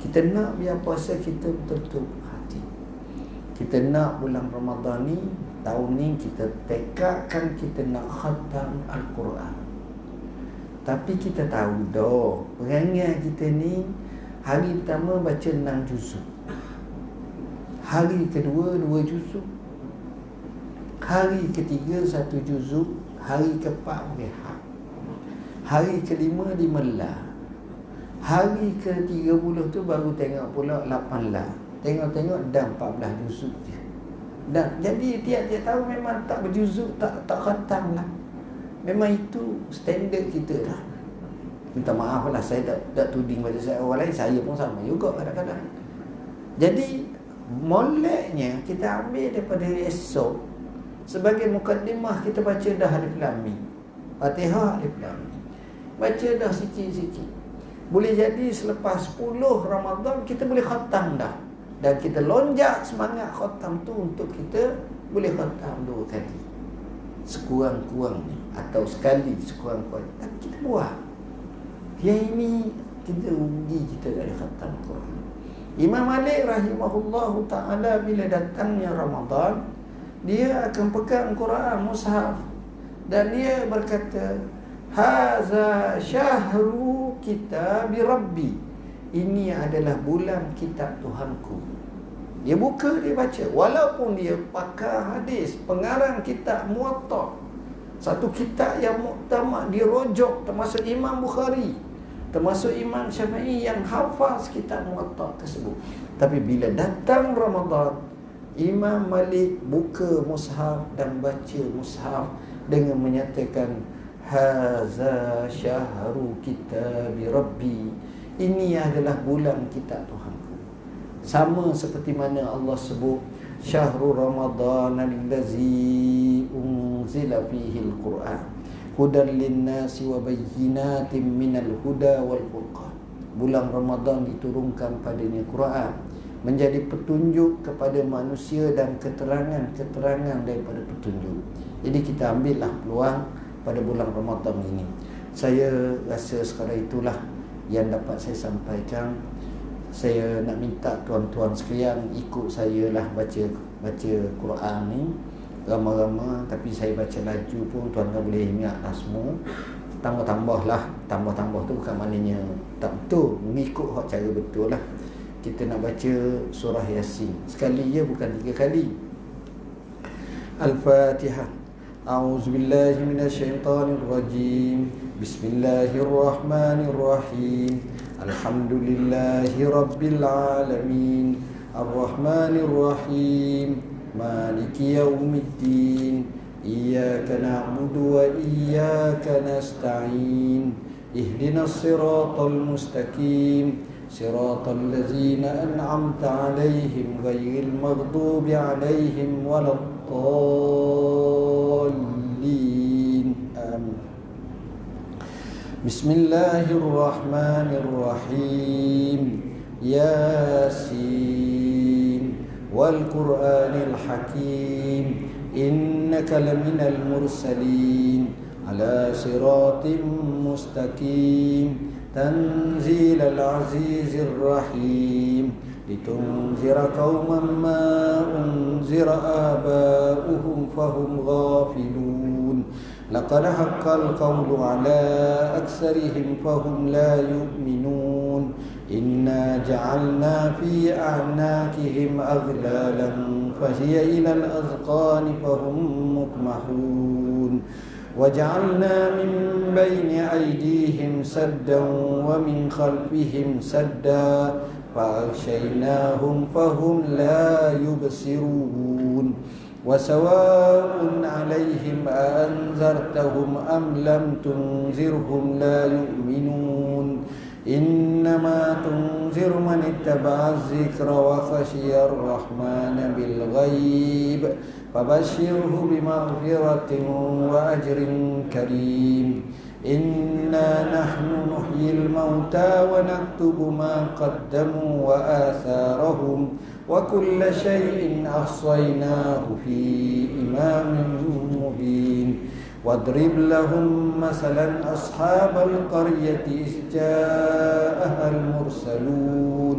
Kita nak biar puasa kita betul-betul hati. Kita nak bulan Ramadan ni, tahun ni kita tekadkan kita nak khatam Al-Quran. Tapi kita tahu dah, perangai kita ni, hari pertama baca 6 juzuk, hari kedua 2 juzuk, hari ketiga 1 juzuk, hari keempat rehat, hari kelima 5 lah, hari ke-30 tu baru tengok pula 8 lah. Tengok-tengok dah 14 juzuk je. Dan jadi tiap-tiap tahun memang tak berjuzuk, tak khatam lah. Memang itu standard kita lah. Minta maaf lah, saya tak tuding pada saya orang lain, saya pun sama juga kadang-kadang. Jadi Moleknya kita ambil daripada esok. Sebagai mukaddimah kita baca dah Alif Lam Mim. Fatihah Alif Lam Mim. Baca dah sikit-sikit. Boleh jadi selepas 10 Ramadan kita boleh khatam dah. Dan kita lonjak semangat khatam tu untuk kita boleh khatam 2 kali. Sekurang-kurangnya. Atau sekali sekurang-kurangnya. Tapi kita buat. Yang ini kita rugi kita dari khatam Quran. Imam Malik rahimahullahu ta'ala bila datangnya Ramadan, dia akan pegang Quran mushaf dan dia berkata, haza syahru kitabi rabbi, ini adalah bulan kitab Tuhanku. Dia buka, dia baca, walaupun dia pakar hadis, pengarang kitab Muwatta, satu kitab yang muktamad, dia rojok, termasuk Imam Bukhari, termasuk Imam Syafi'i yang hafaz kitab Muwatta tersebut. Tapi bila datang Ramadan, Imam Malik buka mushaf dan baca mushaf dengan menyatakan, haza syahru kitabi rabbi, ini adalah bulan kitab Tuhanku. Sama seperti mana Allah sebut, syahrul Ramadan allazi unzila fihi al-Quran hudan linnasi wa bayyinatin minal huda wal furqan. Bulan Ramadan diturunkan padanya Quran, menjadi petunjuk kepada manusia dan keterangan-keterangan daripada petunjuk. Jadi kita ambillah peluang pada bulan Ramadan ini. Saya rasa sekarang itulah yang dapat saya sampaikan. Saya nak minta tuan-tuan sekalian ikut saya lah baca Quran ni ramai-ramai, tapi saya baca laju pun tuan-tuan boleh ingatlah semua. Tambah-tambah tu bukan maknanya tak betul, mengikut hak cara betul lah. Kita nak baca surah Yasin sekali je, bukan 3 kali. Al-Fatihah. A'udzubillahi minasyaitonirrajim. Bismillahirrahmanirrahim. Alhamdulillahi rabbil alamin. Ar-Rahmanirrahim. Maliki yaumiddin. Iyyaka na'budu wa iyyaka nasta'in. Ihdinas siratal mustaqim. صراط الذين أنعمت عليهم غير المغضوب عليهم ولا الضالين آمين. بسم الله الرحمن الرحيم. ياسين والقرآن الحكيم إنك لمن المرسلين على صراط مستقيم. تنزيل العزيز الرحيم. لتنذر قوما ما أنذر آباؤهم فهم غافلون. لقد حق القول على أكثرهم فهم لا يؤمنون. إنا جعلنا في أعناقهم أغلالا فهي إلى الأذقان فهم مقمحون. وجعلنا من بين أيديهم سدا ومن خلفهم سدا فأغشيناهم فهم لا يبصرون. وسواء عليهم أأنذرتهم أم لم تنذرهم لا يؤمنون. إنما تنذر من اتبع الذكر وخشي الرحمن بالغيب فبشره بمغفرة وأجر كريم. إنا نحن نحيي الموتى ونكتب ما قدموا وآثارهم وكل شيء أحصيناه في إمام مبين. واضرب لهم مثلا أصحاب القرية إذ جاءها المرسلون.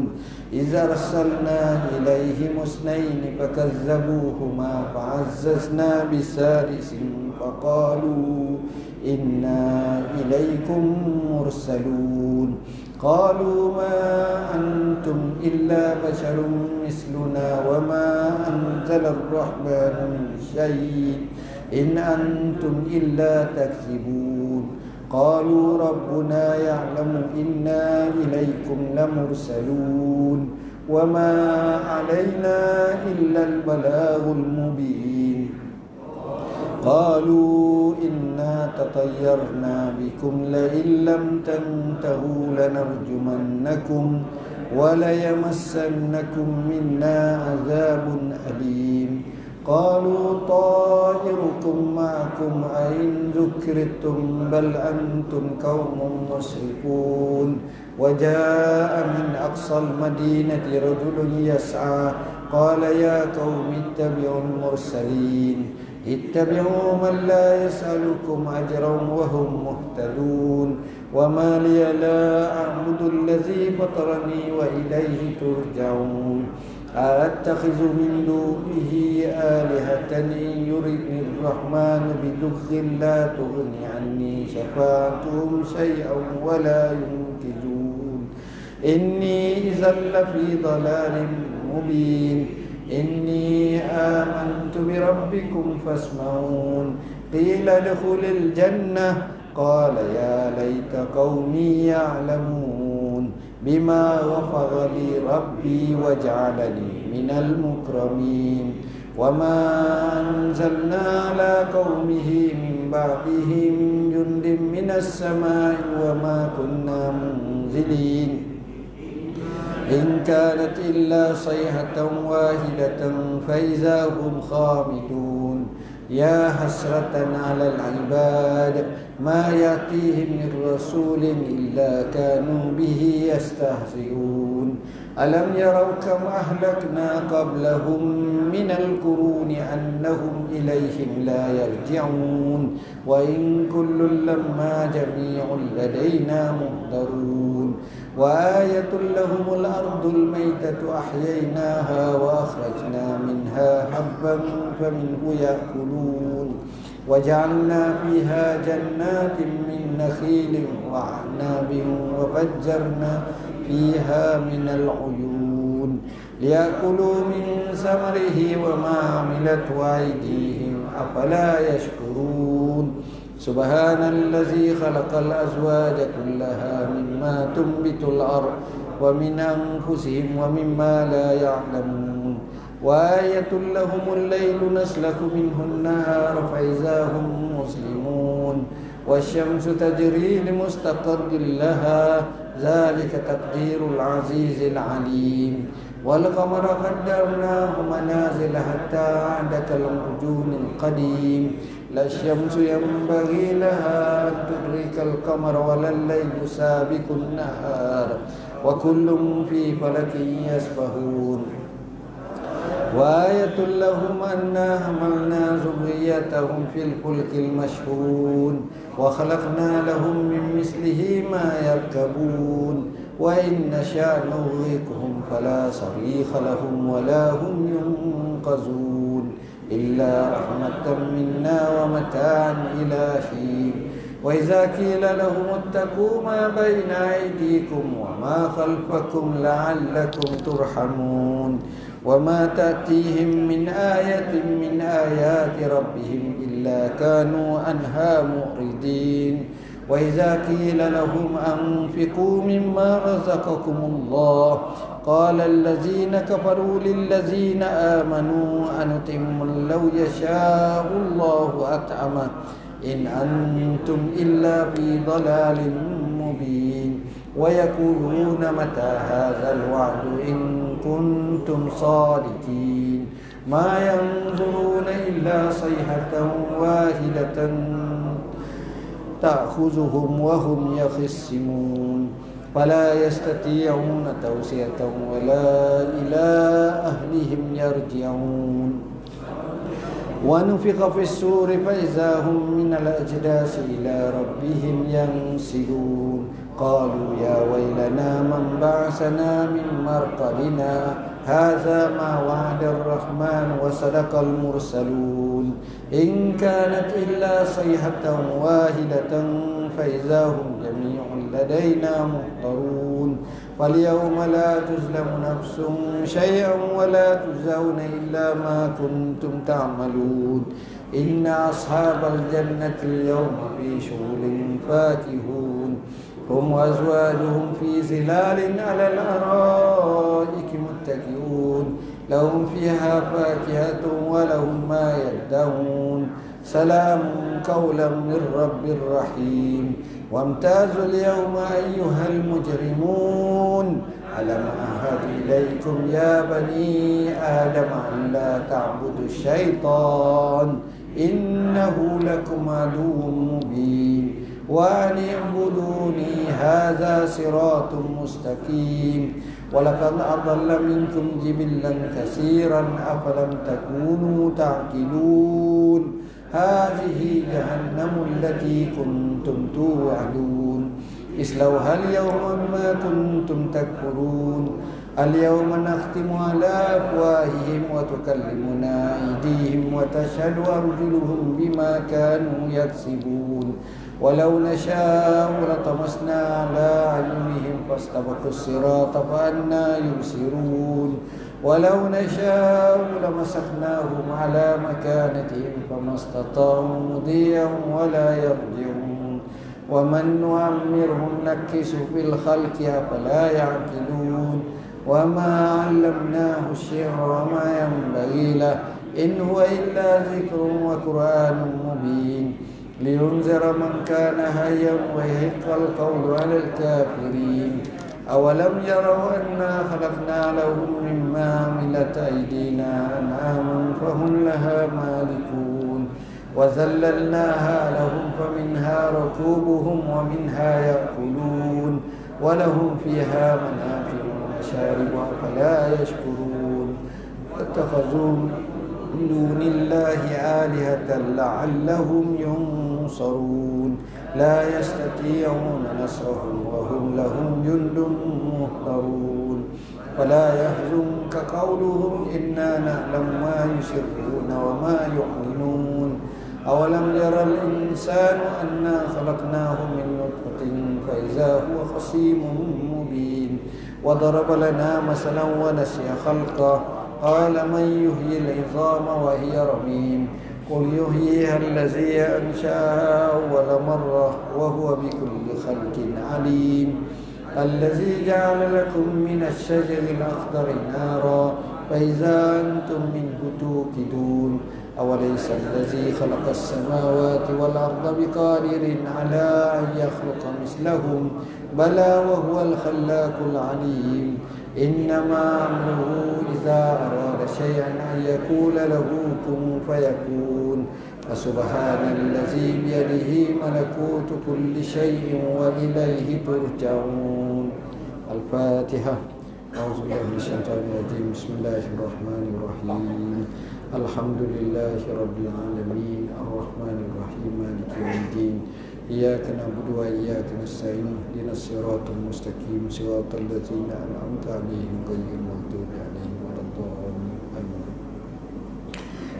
إذا أرسلنا إليهم 2 فكذبوهما فعززنا بثالث فقالوا إنا إليكم مرسلون. قالوا ما أنتم إلا بشر مثلنا وما أنزل الرحمن من شيء إن أنتم إلا تكذبون. قالوا ربنا يعلم إنا إليكم لمرسلون وما علينا إلا البلاغ المبين. قالوا إنا تطيرنا بكم لئن لم تنتهوا لنرجمنكم وليمسنكم منا عذاب أليم قالوا طائركم معكم أئن ذكرتم بل أنتم قوم مسرفون وجاء من أقصى المدينة رجل يسعى قال يا قوم اتبعوا المرسلين اتبعوا من لا يسألكم أجرا وهم مهتدون وما لي لا أعبد الذي فطرني وإليه ترجعون أأتخذ من دونه آلهة إن يردني الرحمن بضر لا تغن عني شفاعتهم شيئا ولا ينقذون إني إذا لفي ضلال مبين إني آمنت بربكم فاسمعون قيل ادخل الجنة قال يا ليت قومي يعلمون بما غفر لي ربي وجعلني من المكرمين وما أنزلنا على قومه من بعده من جند من السماء وما كنا منزلين إن كانت إلا صيحة واحدة فإذا هم خامدون يا حسرة على العباد ما يأتيهم من رسول إلا كانوا به يستهزئون ألم يروا كم أهلكنا قبلهم من القرون أنهم إليهم لا يرجعون وإن كل لما جميع لدينا محضرون وآية لهم الأرض الميتة أحييناها وأخرجنا منها حبا فمنه يأكلون وجعلنا فيها جنات من نخيل وأعناب وفجرنا فيها من العيون ليأكلوا من ثمره وما عملته أيديهم أفلا يشكرون سبحان الذي خلق الأزواج كلها مما تنبت الأرض ومن أنفسهم ومما لا يعلمون وآية لهم الليل نسلك منه النهار فإذا هم مسلمون والشمس تجري لمستقر لها ذلك تقدير العزيز العليم والقمر قدرناه منازل حتى عاد كالعرجون القديم لا الشمس ينبغي لها أن تدرك القمر ولا الليل سابق النهار وكل في فلك يسبحون وآية لهم أنا حملنا ذريتهم في الفلك المشحون وخلقنا لهم من مثله ما يركبون وإن نشاء نغرقهم فلا صريخ لهم ولا هم ينقذون إلا رحمة منا ومتاعا إلى حين وإذا قيل لهم اتقوا ما بين أيديكم وما خلفكم لعلكم ترحمون وما تأتيهم من آية من آيات ربهم إلا كانوا عنها معرضين وإذا قيل لهم أنفقوا مما رزقكم الله قال الذين كفروا للذين آمنوا أنطعم لو يشاء الله أطعمه إن أنتم إلا في ضلال مبين ويقولون متى هذا الوعد إن كنتم صادقين ما ينظرون إلا صيحة واحدة تأخذهم وهم يخصمون فلا يستطيعون توصية ولا إلى أهلهم يرجعون ونفخ في السور فإذا هم من الأجداث إلى ربهم ينسلون قالوا يا ويلنا من بعثنا من مرقدنا هذا ما وعد الرحمن وصدق المرسلون إن كانت إلا صيحة واحدة فإذا هم جميع لدينا محضرون فاليوم لا تظلم نفس شيئا ولا تجزون إلا ما كنتم تعملون إن أصحاب الجنة اليوم في شغل فاكهون هم وأزواجهم في ظلال على الأرائك متكئون لهم فيها فاكهة ولهم ما يدعون سلام قولا من رب رحيم وامتازوا اليوم أيها المجرمون ألم أعهد إليكم يا بني آدم أن لا تعبدوا الشيطان إنه لكم عدو مبين وأن اعبدوني هذا صراط مستقيم ولقد أضل منكم جبلا كثيرا أفلم تكونوا تعقلون هذه جهنم التي كنتم توعدون اصلوها اليوم بما كنتم تكفرون اليوم نختم على أفواههم وتكلمنا أيديهم وتشهد أرجلهم بما كانوا يكسبون ولو نشاء لطمسنا على أعينهم فاستبقوا الصراط فأنى يبصرون ولو نشاء لمسخناهم على مكانتهم فما استطاعوا مضيا ولا يرجعون ومن نعمرهم نكسه في الخلق أفلا يعقلون وما علمناه الشعر وما ينبغي له إن هو إلا ذكر وقرآن مبين لينذر من كان حيا ويحق القول على الكافرين أولم يروا أنا خلقنا لهم مما عملت أيدينا أنعاما فهم لها مالكون وذللناها لهم فمنها ركوبهم ومنها يأكلون ولهم فيها منافع ومشارب أفلا يشكرون واتخذوا من دون الله آلهة لعلهم ينصرون لا يستطيعون نصرهم وهم لهم جند مهضرون ولا يحزنك قولهم إنا نعلم ما يسرون وما يعلنون أولم يرى الإنسان أنا خلقناه من نطفة فإذا هو خصيم مبين وضرب لنا مثلا ونسي خلقه قال من يحيي العظام وهي رميم قل يحييها الذي أنشأها أول مرة وهو بكل خلق عليم الذي جعل لكم من الشجر الأخضر نارا فإذا أنتم منه توقدون أوليس الذي خلق السماوات والأرض بقادر على أن يخلق مثلهم بلى وهو الخلاق العليم إنما أمره إذا أراد شيئا أن يقول له كن فيكون فسبحان الذي بيده ملكوت كل شيء وإليه ترجعون الفاتحة أعوذ بالله من الشيطان الرجيم بسم الله الرحمن الرحيم الحمد لله رب العالمين الرحمن الرحيم مالك يوم الدين إياك نعبد وإياك نستعين اهدنا الصراط المستقيم صراط الذين أنعمت عليهم غير المغضوب عليهم ولا الضالين آمين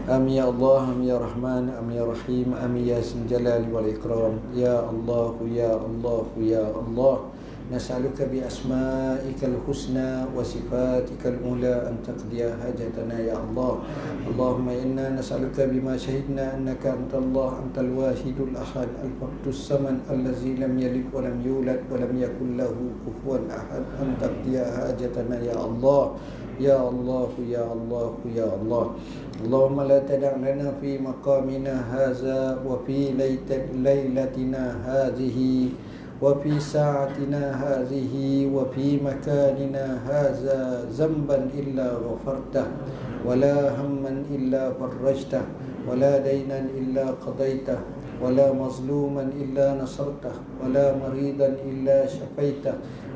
آمين يا الله آمين يا رحمن آمين يا رحيم آمين يا ذي الجلال والإكرام يا الله يا الله يا الله نسألك بأسمائك الحسنى وصفاتك الأولى أن تقضي حاجتنا يا الله اللهم إنا نسألك بما شهدنا أنك أنت الله أنت الواحد الأحد الفرد الصمد الذي لم يلد ولم يولد ولم يكن له كفوا أحد أن تقضي حاجتنا يا الله يا الله يا الله يا الله اللهم لا تدع لنا في مقامنا هذا وفي ليلتنا هذه وفي ساعتنا هذه وفي مكاننا هذا ذنبا إلا غفرته ولا هما إلا فرجته ولا دينا إلا قضيته ولا مظلوما إلا نصرته ولا مريضا إلا شفيته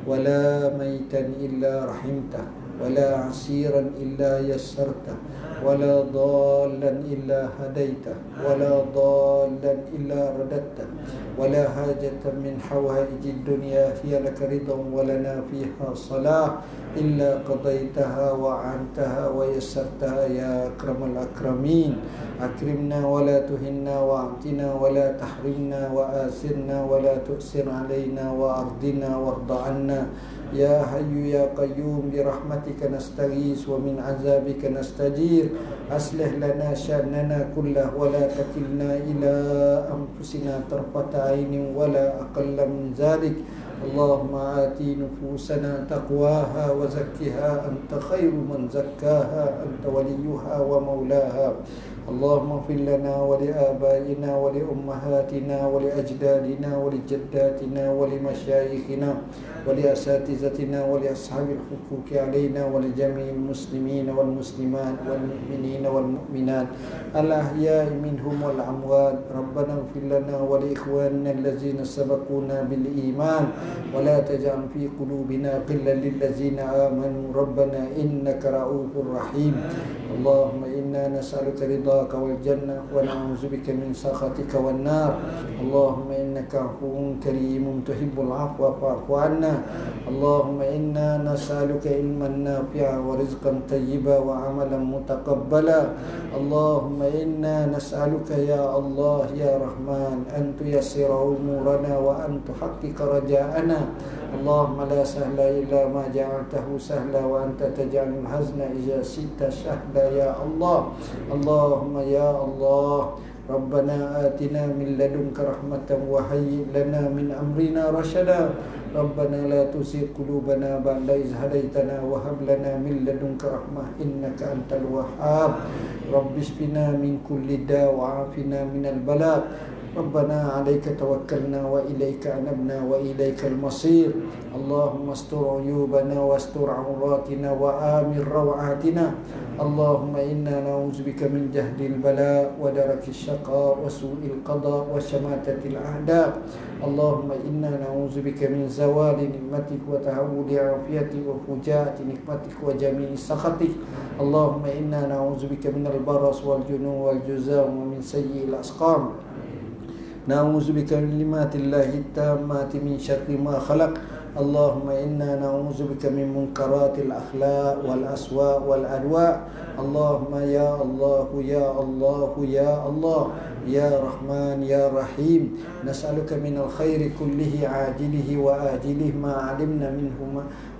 ولا ميتا إلا رحمته ولا عسيرا إلا يسرته ولا ضالا إلا هديته ولا ضالا إلا رددته ولا حاجة من حوائج الدنيا هي لك رضا ولنا فيها صلاح إلا قضيتها وعنتها ويسرتها يا أكرم الأكرمين أكرمنا ولا تهنا وأعطنا ولا تحرمنا وآثرنا ولا تؤثر علينا وأرضنا وارض عنا يا حي يا قيوم برحمتك نستغيث ومن عذابك نستجير أصلح لنا شأننا كله ولا تكلنا إلى أنفسنا طرفة عين ولا أقل من ذلك اللهم آتي نفوسنا تقواها وزكها أنت خير من زكاها أنت وليها ومولاها اللهم اغفر لنا ولآبائنا ولأمهاتنا ولأجدادنا ولجداتنا ولمشايخنا ولأساتذتنا ولأصحاب الحقوق علينا ولجميع المسلمين والمسلمات والمؤمنين والمؤمنات الأحياء منهم والأموات. ربنا اغفر لنا ولإخواننا الذين سبقونا بالإيمان ولا تجعل في قلوبنا غلا للذين آمنوا ربنا إنك رؤوف رحيم. اللهم إنا نسألك رضاك والجنة ونعوذ بك من سخطك والنار. اللهم إنك عفو كريم تحب العفو فاعف عنا. اللهم إنا نسألك علما نافعا ورزقا طيبا وعملا متقبلا. اللهم إنا نسألك يا الله يا رحمن أن تيسر أمورنا وأن تحقق رجاءنا. اللهم لا سهل إلا ما جعلته سهلا وأنت تجعل الحزن إذا شئت سهلا يا الله. اللهم يا الله ربنا آتنا من لدنك رحمة وهيئ لنا من أمرنا رشدا. ربنا لا تزغ قلوبنا بعد إذ هديتنا وهب لنا من لدنك رحمة إنك أنت الوهاب. رب اشفنا من كل داء وعافنا من البلاء. ربنا عليك توكلنا وإليك أنبنا وإليك المصير. اللهم استر عيوبنا واستر عوراتنا وآمن روعاتنا. اللهم إنا نعوذ بك من جهد البلاء ودرك الشقاء وسوء القضاء وشماتة الأعداء. اللهم إنا نعوذ بك من زوال نعمتك وتهول عافيتك وفجاءة نقمتك وجميع سخطك. اللهم إنا نعوذ بك من البرص والجنون والجذام ومن سيء الأسقام. نعوذ بك من كلمات الله التامات من شر ما خلق. اللهم إنا نعوذ بك من منكرات الأخلاق والأسواء والأدواء. اللهم يا الله يا الله يا الله يا رحمن يا رحيم نسألك من الخير كله عاجله وآجله ما علمنا منه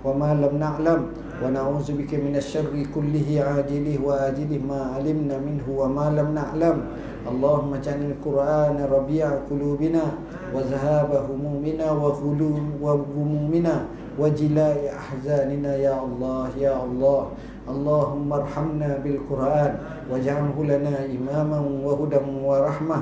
وما لم نعلم ونعوذ بك من الشر كله عاجله وآجله ما علمنا منه وما لم نعلم. اللهم اجعل القرآن ربيع قلوبنا وذهاب همومنا وغمومنا وجلاء أحزاننا يا الله يا الله. اللهم ارحمنا بالقرآن واجعله لنا إماما وهدى ورحمة.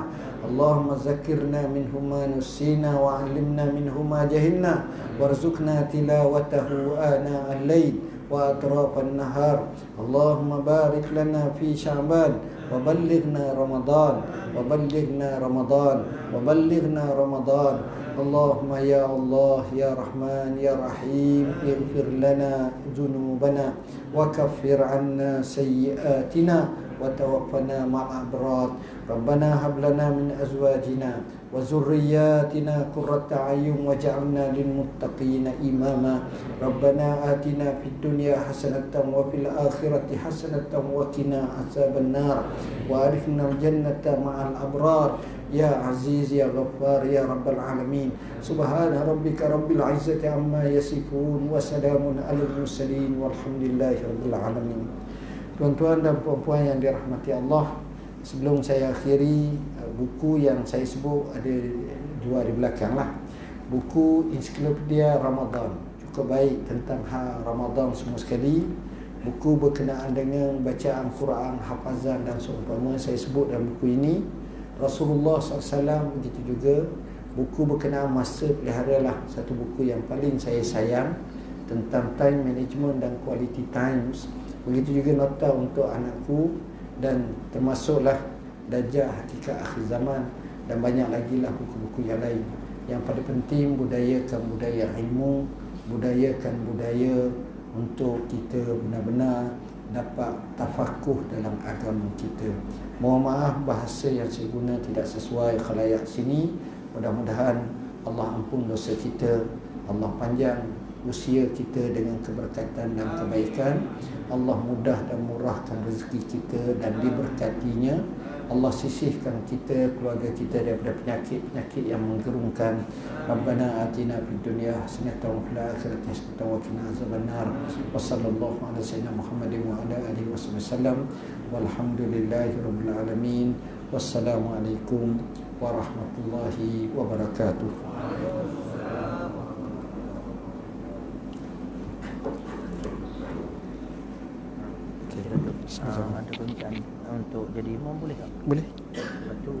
اللهم ذكرنا منه ما نسينا وعلمنا منه ما جهلنا وارزقنا تلاوته آناء الليل وأطراف النهار. اللهم بارك لنا في شعبان وبلغنا رمضان وبلغنا رمضان وبلغنا رمضان. اللهم يا الله يا رحمن يا رحيم اغفر لنا ذنوبنا وكفر عنا سيئاتنا وتوفنا مع الأبرار. ربنا هب لنا من أزواجنا وذرياتنا قرة أعين واجعلنا للمتقين إماما. ربنا آتنا في الدنيا حسنة وفي الآخرة حسنة وقنا عذاب النار وأدخلنا الجنة مع الأبرار يا عزيز يا غفار يا رب العالمين. سبحان ربك رب العزة عما يصفون وسلام على المرسلين والحمد لله رب العالمين. Tuan-tuan dan puan-puan yang dirahmati Allah, sebelum saya akhiri, buku yang saya sebut ada dua di belakang lah. Buku Ensiklopedia Ramadan, cukup baik tentang Ramadan semua sekali. Buku berkenaan dengan bacaan Quran, hafazan dan seumpama saya sebut dalam buku ini. Rasulullah SAW begitu juga. Buku berkenaan masa pelihara lah, satu buku yang paling saya sayang, tentang time management dan quality times. Begitu juga nota untuk anakku, dan termasuklah Dajjal Hakikat Akhir Zaman, dan banyak lagi lah buku-buku yang lain. Yang paling penting, budayakan budaya ilmu, budayakan budaya untuk kita benar-benar dapat tafakuh dalam agama kita. Mohon maaf bahasa yang saya guna tidak sesuai khalayak sini. Mudah-mudahan Allah ampun dosa kita, Allah panjang usia kita dengan keberkatan dan kebaikan. Allah mudah dan murahkan rezeki kita dan diberkatinya. Allah sisihkan kita, keluarga kita daripada penyakit-penyakit yang menggerungkan. Rabbana atina fid dunya hasanatan wa fil akhirati hasanatan wa qina azabannar. Wa sallallahu ala sayyidina Muhammadin wa ala alihi wasallam. Walhamdulillahi rabbil alamin. Wassalamualaikum warahmatullahi wabarakatuh. Ada permintaan untuk jadi imam boleh tak? Boleh. Lepas tu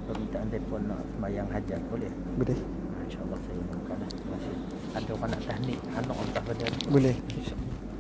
permintaan telefon nak sembahyang hajat boleh? Boleh. InsyaAllah saya umumkan lah. Terima kasih. Ada orang nak tahnik anak entah pada Boleh. InsyaAllah.